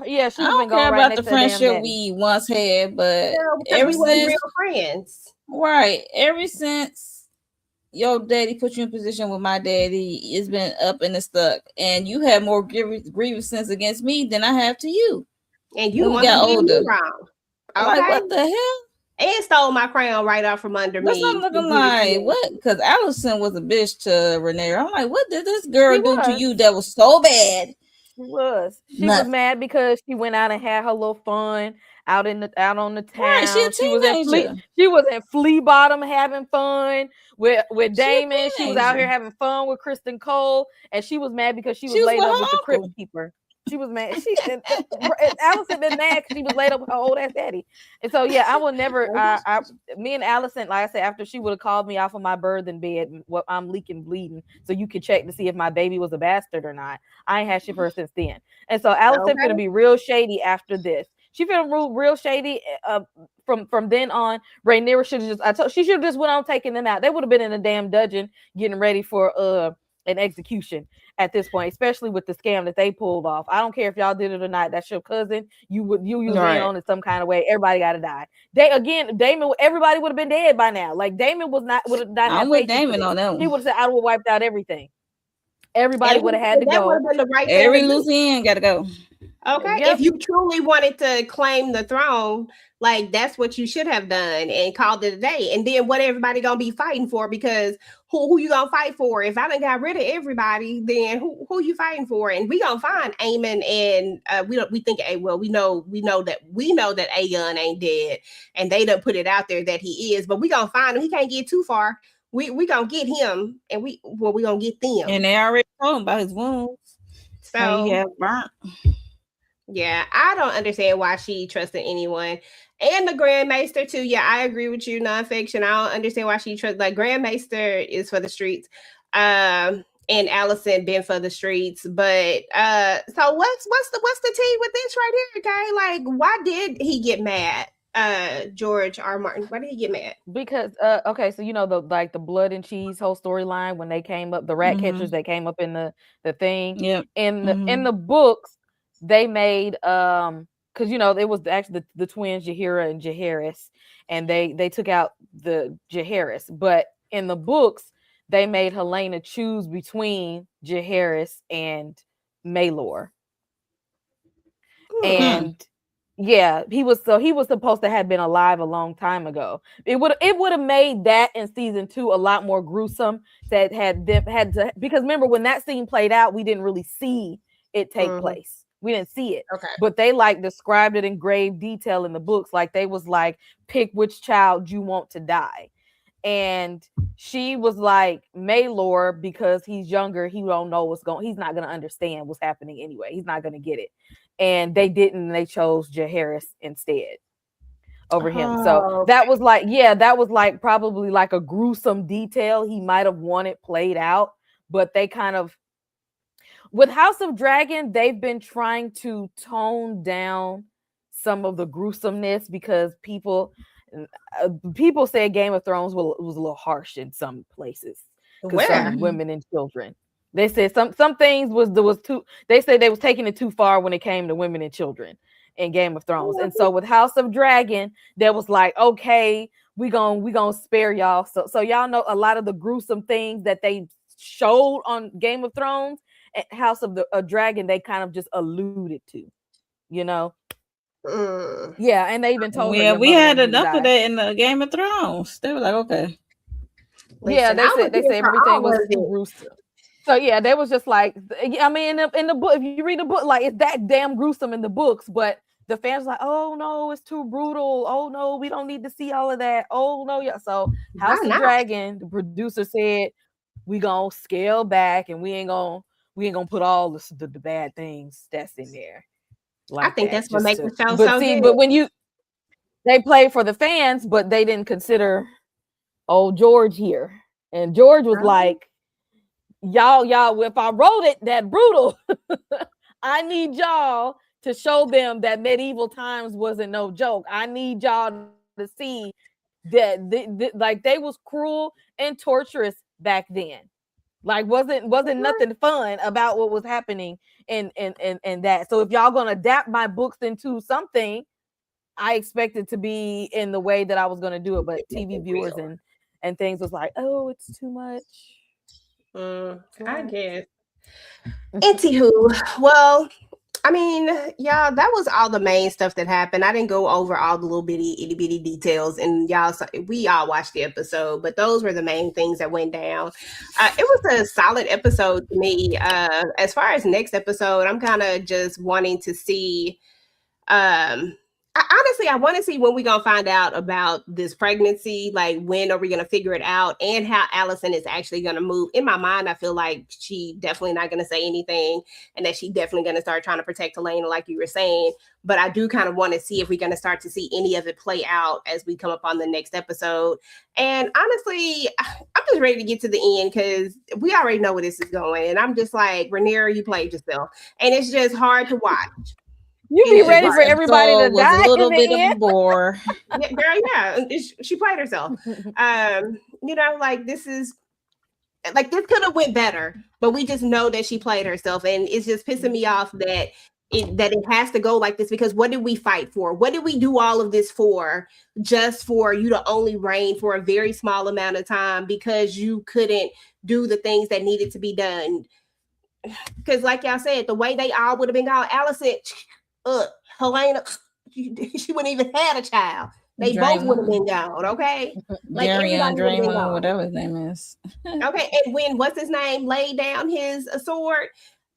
Yeah, she I would have been don't gone care right about the next to the damn friendship daddy. we once had, but ever since real friends. Right, ever since your daddy put you in position with my daddy, it's been up and it's stuck, and you have more grievances against me than I have to you. And you got older. Wrong. Okay? Like what the hell? And stole my crown right off from under me. That's not looking like what? Because Alicent was a bitch to Rhaenyra. I'm like, what did this girl do to you that was so bad? She was mad because she went out and had her little fun out on the town. Right, she was in Flea Bottom having fun with Daemon. She was out here having fun with Kristen Cole, and she was mad because she was laid up with the Crypt Keeper. She was mad. And Alicent been mad because she was laid up with her old ass daddy. And so yeah, I will never. Me and Alicent, like I said, after she would have called me off of my birth in bed, I'm leaking, bleeding, so you could check to see if my baby was a bastard or not. I ain't had shit for her since then. And so Alicent gonna be real shady after this. She finna move real shady. From then on, Rhaenyra should have she should have just went on taking them out. They would have been in a damn dungeon getting ready for an execution at this point, especially with the scam that they pulled off. I don't care if y'all did it or not. That's your cousin. You was in on it some kind of way. Everybody got to die. Daemon, everybody would have been dead by now. Like Daemon would not. I'm with Daemon on that one. He would have said, "I would have wiped out everything." Everybody would have had to go. That would have been the right Every loose end got to go. Okay, if you truly wanted to claim the throne, like that's what you should have done and called it a day. And then what everybody gonna be fighting for? Because who you gonna fight for? If I done got rid of everybody, then who you fighting for? And we gonna find Aemon, and we know that Aegon ain't dead, and they done put it out there that he is. But we gonna find him. He can't get too far. We gonna get him, and we gonna get them. And they already told him about his wounds. So he had burnt. Yeah, I don't understand why she trusted anyone. And the Grand Maester too. Yeah, I agree with you, nonfiction. I don't understand why she trusts. Like Grand Maester is for the streets, and Alicent been for the streets. But so what's the tea with this right here, okay? Like, why did he get mad? George R. Martin, why did he get mad? Because okay, so you know the blood and cheese whole storyline when they came up, the rat catchers that came up in the thing. Yeah. In the books. They made because you know it was actually the twins Jaehaera and Jaehaerys, and they took out the Jaehaerys, but in the books they made Helaena choose between Jaehaerys and Maelor. And yeah, he was supposed to have been alive a long time ago. It would have made that in season 2 a lot more gruesome. That had to, because remember when that scene played out, we didn't really see it take place. We didn't see it. Okay. But they like described it in grave detail in the books. Like they was like, pick which child you want to die. And she was like, Maelor, because he's younger, he's not gonna understand what's happening anyway. He's not gonna get it. And they didn't, they chose Jaehaerys instead over him. So that was like probably like a gruesome detail he might have wanted played out, but they kind of, with House of Dragon, they've been trying to tone down some of the gruesomeness because people say Game of Thrones was a little harsh in some places concerning women and children. They said some things was too. They said they was taking it too far when it came to women and children in Game of Thrones. And so with House of Dragon, there was like, okay, we gonna spare y'all. So y'all know a lot of the gruesome things that they showed on Game of Thrones. House of the Dragon, they kind of just alluded to, you know. Yeah, and they even told her. Yeah, your we mother had wanted you to enough of die. that in the Game of Thrones. They were like, okay. Yeah, Listen, I was they here said for everything all was of too it. gruesome. So yeah, they was just like, I mean, in the book, if you read the book, like it's that damn gruesome in the books, but the fans were like, oh no, it's too brutal. Oh no, we don't need to see all of that. Oh no, yeah. So House Why of not? Dragon, the producer said, we gonna scale back and we ain't gonna put all the bad things that's in there. I Like think that. that's what makes the show But so see, good. but when they played for the fans, but they didn't consider old George here. And George was like, y'all, if I wrote it that brutal, I need y'all to show them that medieval times wasn't no joke. I need y'all to see that like they was cruel and torturous back then. Like wasn't nothing fun about what was happening in that. So if y'all gonna adapt my books into something, I expect it to be in the way that I was gonna do it. But TV viewers and things was like, oh, it's too much. I guess. Anywho, well, I mean, y'all, that was all the main stuff that happened. I didn't go over all the little itty bitty details, and y'all, we all watched the episode, but those were the main things that went down. It was a solid episode to me. As far as next episode, I'm kind of just wanting to see. Honestly, I want to see when we're gonna find out about this pregnancy. Like, when are we gonna figure it out, and how Allison is actually gonna move. In my mind, I feel like she definitely not gonna say anything, and that she definitely gonna start trying to protect Elena, like you were saying. But I do kind of want to see if we're gonna start to see any of it play out as we come up on the next episode. And honestly, I'm just ready to get to the end because we already know where this is going, and I'm just like, Rhaenyra, you played yourself, and it's just hard to watch. You be ready for everybody to die. A little bit of a bore. Yeah, girl, yeah, she played herself. Like this could have went better, but we just know that she played herself, and it's just pissing me off that it has to go like this. Because what did we fight for? What did we do all of this for? Just for you to only reign for a very small amount of time because you couldn't do the things that needed to be done. Because, like y'all said, the way they all would have been gone, Allison. Helena, she wouldn't even had a child. They both would have been gone, okay? Like Draymond, whatever his name is. Okay, and when what's his name laid down his sword,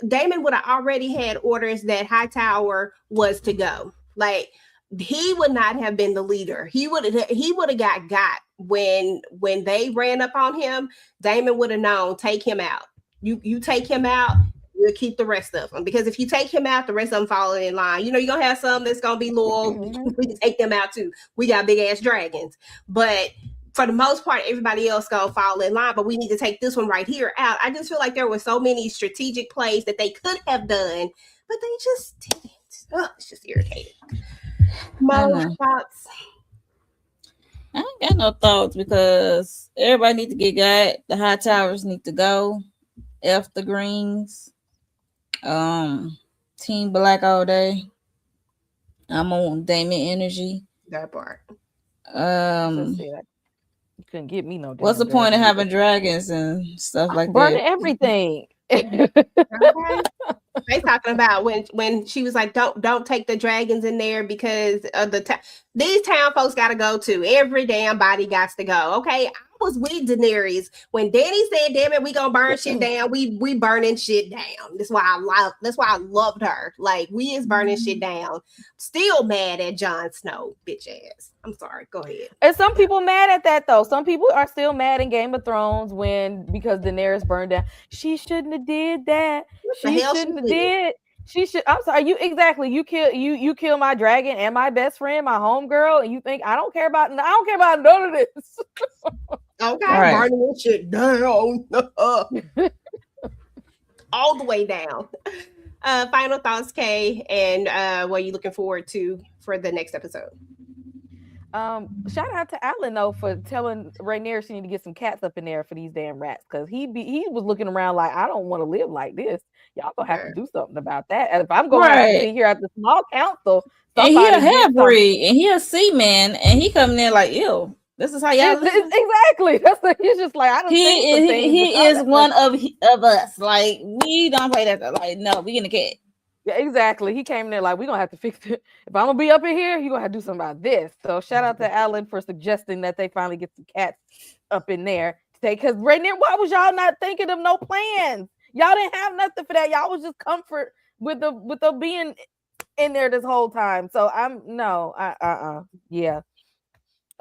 Daemon would have already had orders that Hightower was to go. Like, he would not have been the leader. He would have got when they ran up on him. Daemon would have known, take him out. You take him out. We'll keep the rest of them, because if you take him out, the rest of them falling in line. You're gonna have some that's gonna be loyal. We can take them out too. We got big ass dragons, but for the most part, everybody else gonna fall in line. But we need to take this one right here out. I just feel like there were so many strategic plays that they could have done, but they just didn't. It's just irritating. Most thoughts? I ain't got no thoughts because everybody need to get got. The high towers need to go. F the greens. Team black all day. I'm on Daemon energy. That part. You couldn't get me no. What's the point of having dragons and stuff like burning that? Everything. Okay. They talking about when she was like, don't take the dragons in there because of these town folks got to go too. Every damn body got to go. Okay, I was with Daenerys when Danny said, "Damn it, we gonna burn shit down." We burning shit down. That's why I loved her. Like, we is burning shit down. Still mad at Jon Snow, bitch ass. I'm sorry. Go ahead. And some people mad at that though. Some people are still mad in Game of Thrones because Daenerys burned down. She shouldn't have did that. She shouldn't have did. She should. I'm sorry. You kill my dragon and my best friend, my homegirl, and you think I don't care about none of this. Okay, right. Burning this shit down. All the way down. Final thoughts, Kay, and what are you looking forward to for the next episode? Shout out to Alan though for telling Rhaenyra she need to get some cats up in there for these damn rats, because he was looking around like, I don't want to live like this. Y'all gonna have to do something about that. And if I'm gonna have to be here at the small council, and he a half-breed and he a seaman, and he coming in like, ew, this is how y'all live. Exactly. That's like, he's just like, I don't he is one of us. Like, we don't play that. Like, no, we in the cat. Yeah, exactly. He came in there like, we're gonna have to fix it. If I'm gonna be up in here, you're gonna have to do something about this. So shout out to Alan for suggesting that they finally get some cats up in there today. Because Rhaenyra, why was y'all not thinking of no plans? Y'all didn't have nothing for that. Y'all was just comfort with the being in there this whole time. So yeah.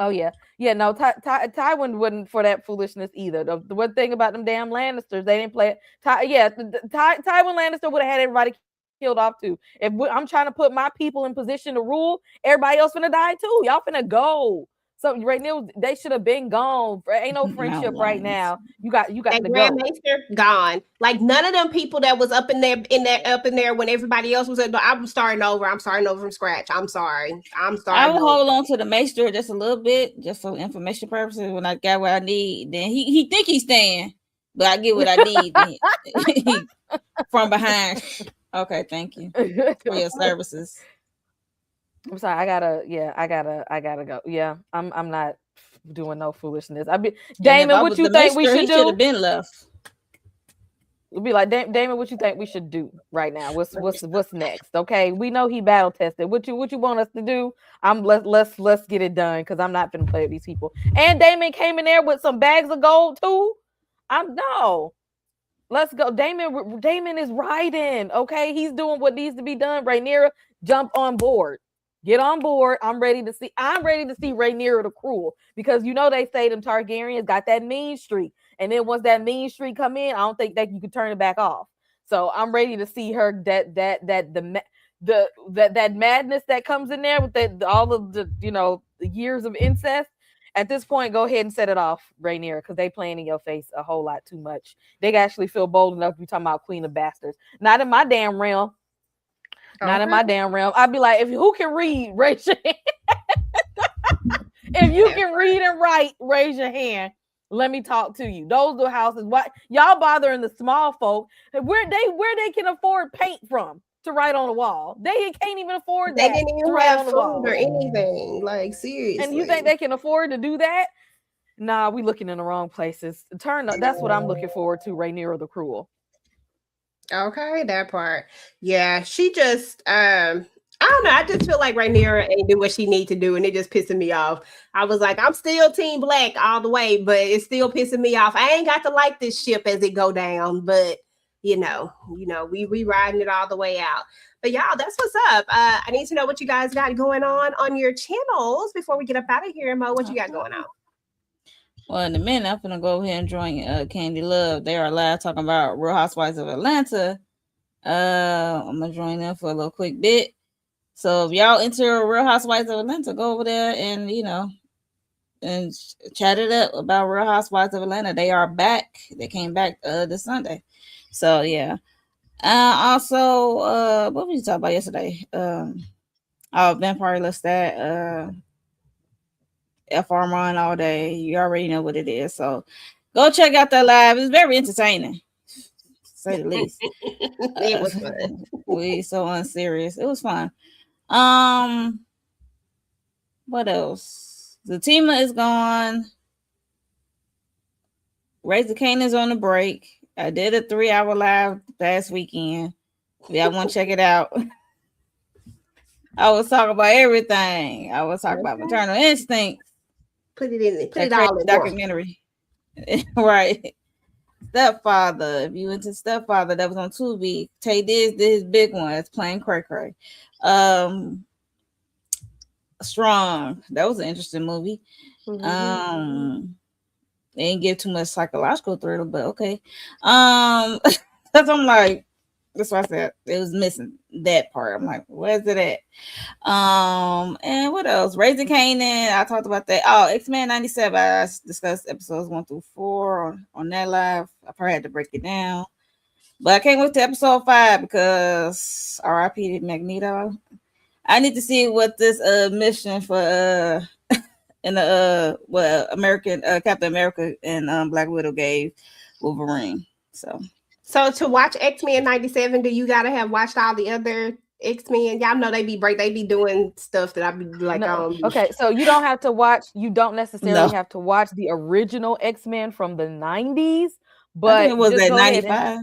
Oh yeah, no. Tywin wasn't for that foolishness either. The one thing about them damn Lannisters, they didn't play it. Tywin Lannister would have had everybody killed off too. I'm trying to put my people in position to rule, everybody else finna die too. Y'all finna go. So right now they should have been gone. Ain't no friendship right now. You got that to Grand go. Maester gone. Like none of them people that was up in there when everybody else was. I'm starting over. I'm starting over from scratch. I'm sorry. I will hold on to the Maester just a little bit, just for information purposes. When I got what I need, then he think he's staying, but I get what I need from behind. Okay, thank you for your services. I'm sorry. I gotta go. Yeah, I'm not doing no foolishness. Damon, what you think we should do? He should have been left. It'll be like, Damon, what you think we should do right now? What's next? Okay, we know he battle tested. What you want us to do? Let's get it done, because I'm not gonna play with these people. And Damon came in there with some bags of gold too. No. Let's go. Damon is riding. Okay, he's doing what needs to be done. Rhaenyra, jump on board. Get on board. I'm ready to see Rhaenyra the Cruel, because they say them Targaryens got that mean streak, and then once that mean streak come in, I don't think that you can turn it back off. So I'm ready to see her that madness that comes in there with all of the the years of incest. At this point, go ahead and set it off, Rhaenyra, because they playing in your face a whole lot too much. They actually feel bold enough to be talking about Queen of Bastards. Not in my damn realm. Not in my damn realm. I'd be like, who can read, raise your hand. If you can read and write, raise your hand. Let me talk to you. Those are houses. Why y'all bothering the small folk? Where they can afford paint from to write on the wall? They can't even afford that. They didn't even have food or anything. Like, seriously. And you think they can afford to do that? Nah, we looking in the wrong places. That's what I'm looking forward to, Rhaenyra the Cruel. Okay, that part. Yeah, she just I don't know. I just feel like Rhaenyra ain't do what she need to do, and it just pissing me off. I was like, I'm still Team Black all the way, but it's still pissing me off. I ain't got to like this ship as it go down, but we riding it all the way out. But y'all, that's what's up. I need to know what you guys got going on your channels before we get up out of here. Mo, what you got going on? Well, in a minute, I'm gonna go ahead and join Candy Love. They are live talking about Real Housewives of Atlanta. I'm gonna join them for a little quick bit. So if y'all into Real Housewives of Atlanta, go over there and and chat it up about Real Housewives of Atlanta. They are back. They came back this Sunday. So yeah. Also, what did we talk about yesterday? Vampire Lestat, F Armand all day. You already know what it is. So go check out that live. It's very entertaining, to say the least. It was fun. We so unserious. It was fun. What else? Zatima is gone. Raise the Cane is on the break. I did a 3-hour live last weekend. If y'all want to check it out. I was talking about everything. I was talking about Maternal Instinct. Put it in there. Put it all in documentary. Right. Stepfather. If you into Stepfather, that was on Tubi. Tay did his big one. It's playing cray cray. Strong. That was an interesting movie. Mm-hmm. They didn't give too much psychological thriller, but okay. That's I'm like, that's why I said it was missing that part. I'm like, where's it at? And what else? Raising Kanan. I talked about that. Oh, X-Men 97. I discussed episodes 1 through 4 on that live. I probably had to break it down, but I can't wait to episode 5 because R.I.P. to Magneto. I need to see what this mission for in the American Captain America and Black Widow gave Wolverine. So to watch X-Men 97, do you gotta have watched all the other X-Men? Y'all know they be doing stuff that I be like, okay, so you don't have to watch. You don't necessarily have to watch the original X-Men from the 90s, but I think it was that 95.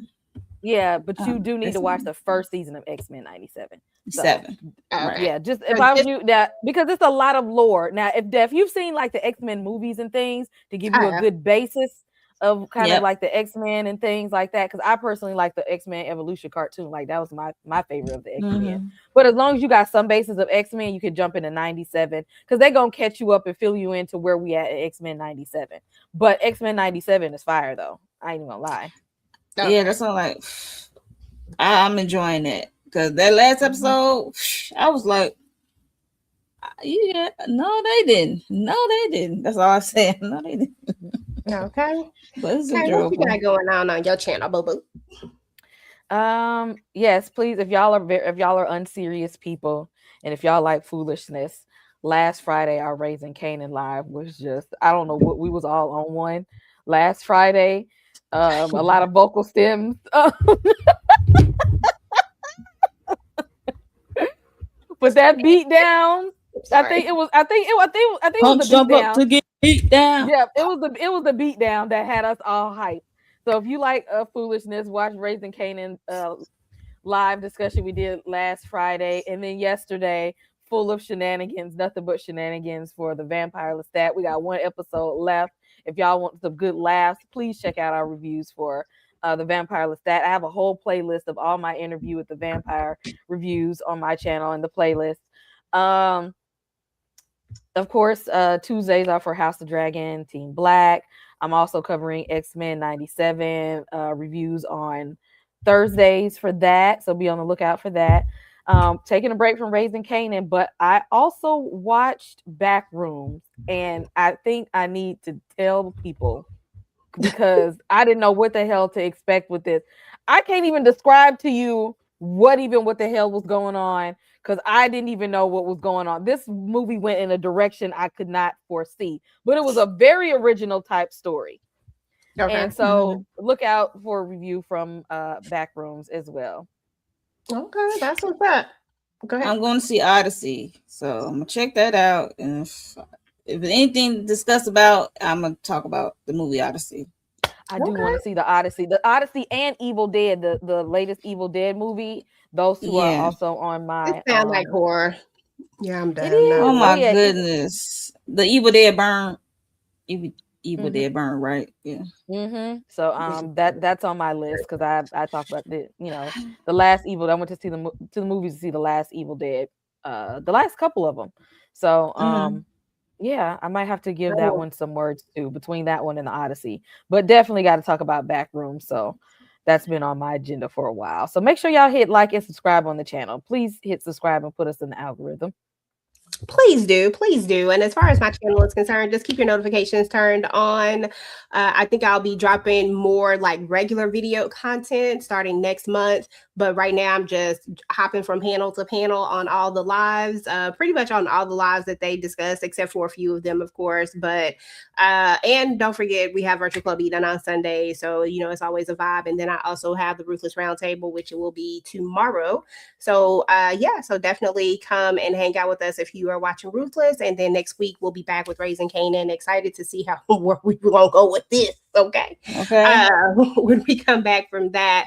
Yeah, but you do need to watch X-Men. the first season of X-Men 97. So, 7. Okay. yeah, just if I was you, that because it's a lot of lore. Now, if you've seen like the X-Men movies and things to give you a good basis of kind of like the X-Men and things like that, because I personally like the X-Men Evolution cartoon. Like that was my favorite of the X-Men. But as long as you got some basis of X-Men, you could jump into 97 because they're gonna catch you up and fill you into where we at X-Men 97. But X-Men 97 is fire though. I ain't even gonna lie. Okay. Yeah, that's all. Like, I'm enjoying it because that last episode, I was like, yeah, no, they didn't. No, they didn't. That's all I'm saying. No, they didn't. Okay. But it's Okay, what enjoyable. you got going on your channel, boo boo? Yes, please. If y'all are unserious people, and if y'all like foolishness, last Friday our Raising Canaan live was just, I don't know what, we was all on one last Friday. A lot of vocal stems. But that beat down, I think it was the beat down. To get beat down. Yeah, it was the beat down that had us all hyped. So if you like foolishness, watch Raising Canaan live discussion we did last Friday, and then yesterday, full of shenanigans, nothing but shenanigans for the Vampire Lestat. We got one episode left. If y'all want some good laughs, please check out our reviews for the Vampire Lestat. I have a whole playlist of all my interview with the vampire reviews on my channel and the playlist. Of course, Tuesdays are for House of Dragon, Team Black. I'm also covering X-Men 97 reviews on Thursdays for that. So be on the lookout for that. Taking a break from Raising Canaan, but I also watched Backrooms, and I think I need to tell people because I didn't know what the hell to expect with this. I can't even describe to you what the hell was going on because I didn't even know what was going on. This movie went in a direction I could not foresee, but it was a very original type story. Okay. And so look out for a review from Backrooms as well. Okay, that's what's up. Go ahead. I'm going to see Odyssey, so I'm gonna check that out. And if anything to discuss about, I'm gonna talk about the movie Odyssey. I do want to see the Odyssey and Evil Dead, the latest Evil Dead movie. Those two are also on my. It sounds like horror. Yeah, I'm done. Oh my goodness, the Evil Dead burn. Evil Dead burn, right? Yeah. So that's on my list because I talked about the last Evil. I went to see to the movies to see the last Evil Dead, the last couple of them. So yeah, I might have to give that one some words too between that one and the Odyssey. But definitely got to talk about Backrooms. So that's been on my agenda for a while. So make sure y'all hit like and subscribe on the channel. Please hit subscribe and put us in the algorithm. Please do. And as far as my channel is concerned, just keep your notifications turned on. I think I'll be dropping more like regular video content starting next month. But right now I'm just hopping from panel to panel on all the lives, pretty much on all the lives that they discussed, except for a few of them, of course. But and don't forget, we have Virtual Club Eden on Sunday. So, it's always a vibe. And then I also have the Ruthless Roundtable, which will be tomorrow. So so definitely come and hang out with us if you are watching Ruthless. And then next week we'll be back with Raising Canaan. Excited to see where we won't go with this. Okay. When we come back from that.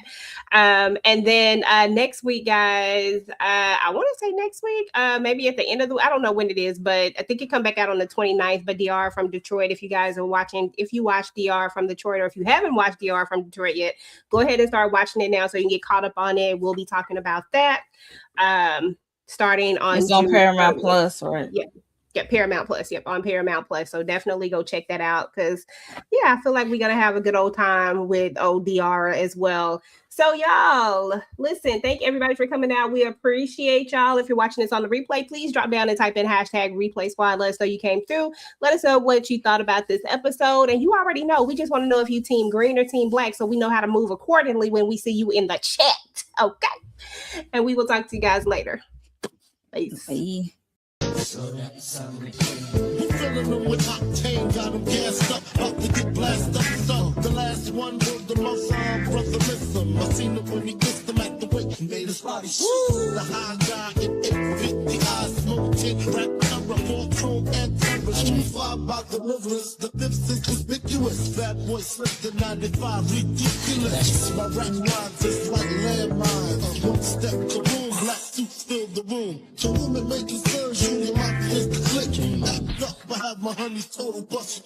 And then next week, guys, I want to say next week, maybe at the end of I don't know when it is, but I think it come back out on the 29th, but DR from Detroit. If you guys are watching, if you watch DR from Detroit, or if you haven't watched DR from Detroit yet, go ahead and start watching it now so you can get caught up on it. We'll be talking about that. Starting on it's on Paramount Plus, right? Yeah, Paramount Plus. Yep, on Paramount Plus. So definitely go check that out because, I feel like we're going to have a good old time with ODR as well. So y'all, listen, thank everybody for coming out. We appreciate y'all. If you're watching this on the replay, please drop down and type in #replay squad. Let us know you came through. Let us know what you thought about this episode. And you already know, we just want to know if you team green or team black so we know how to move accordingly when we see you in the chat. Okay. And we will talk to you guys later. Peace. Bye. So that's something. We're filling them with octane, got them gassed up, about to get blasted up. So the last one was the most brother miss him. I seen it when he kissed them at the wake, made his body shoot. The high guy in 850, eyes smoking, rap terror, full chrome and terror. Street fly by deliverance, the fifth is conspicuous. conspicuous. Bad boy slipped the 95, ridiculous. My rap rhymes just like landmines. One step, kaboom, black suits fill the room. To whom it may concern you, your mouth is the click. Act up, I have my honey's total bustle.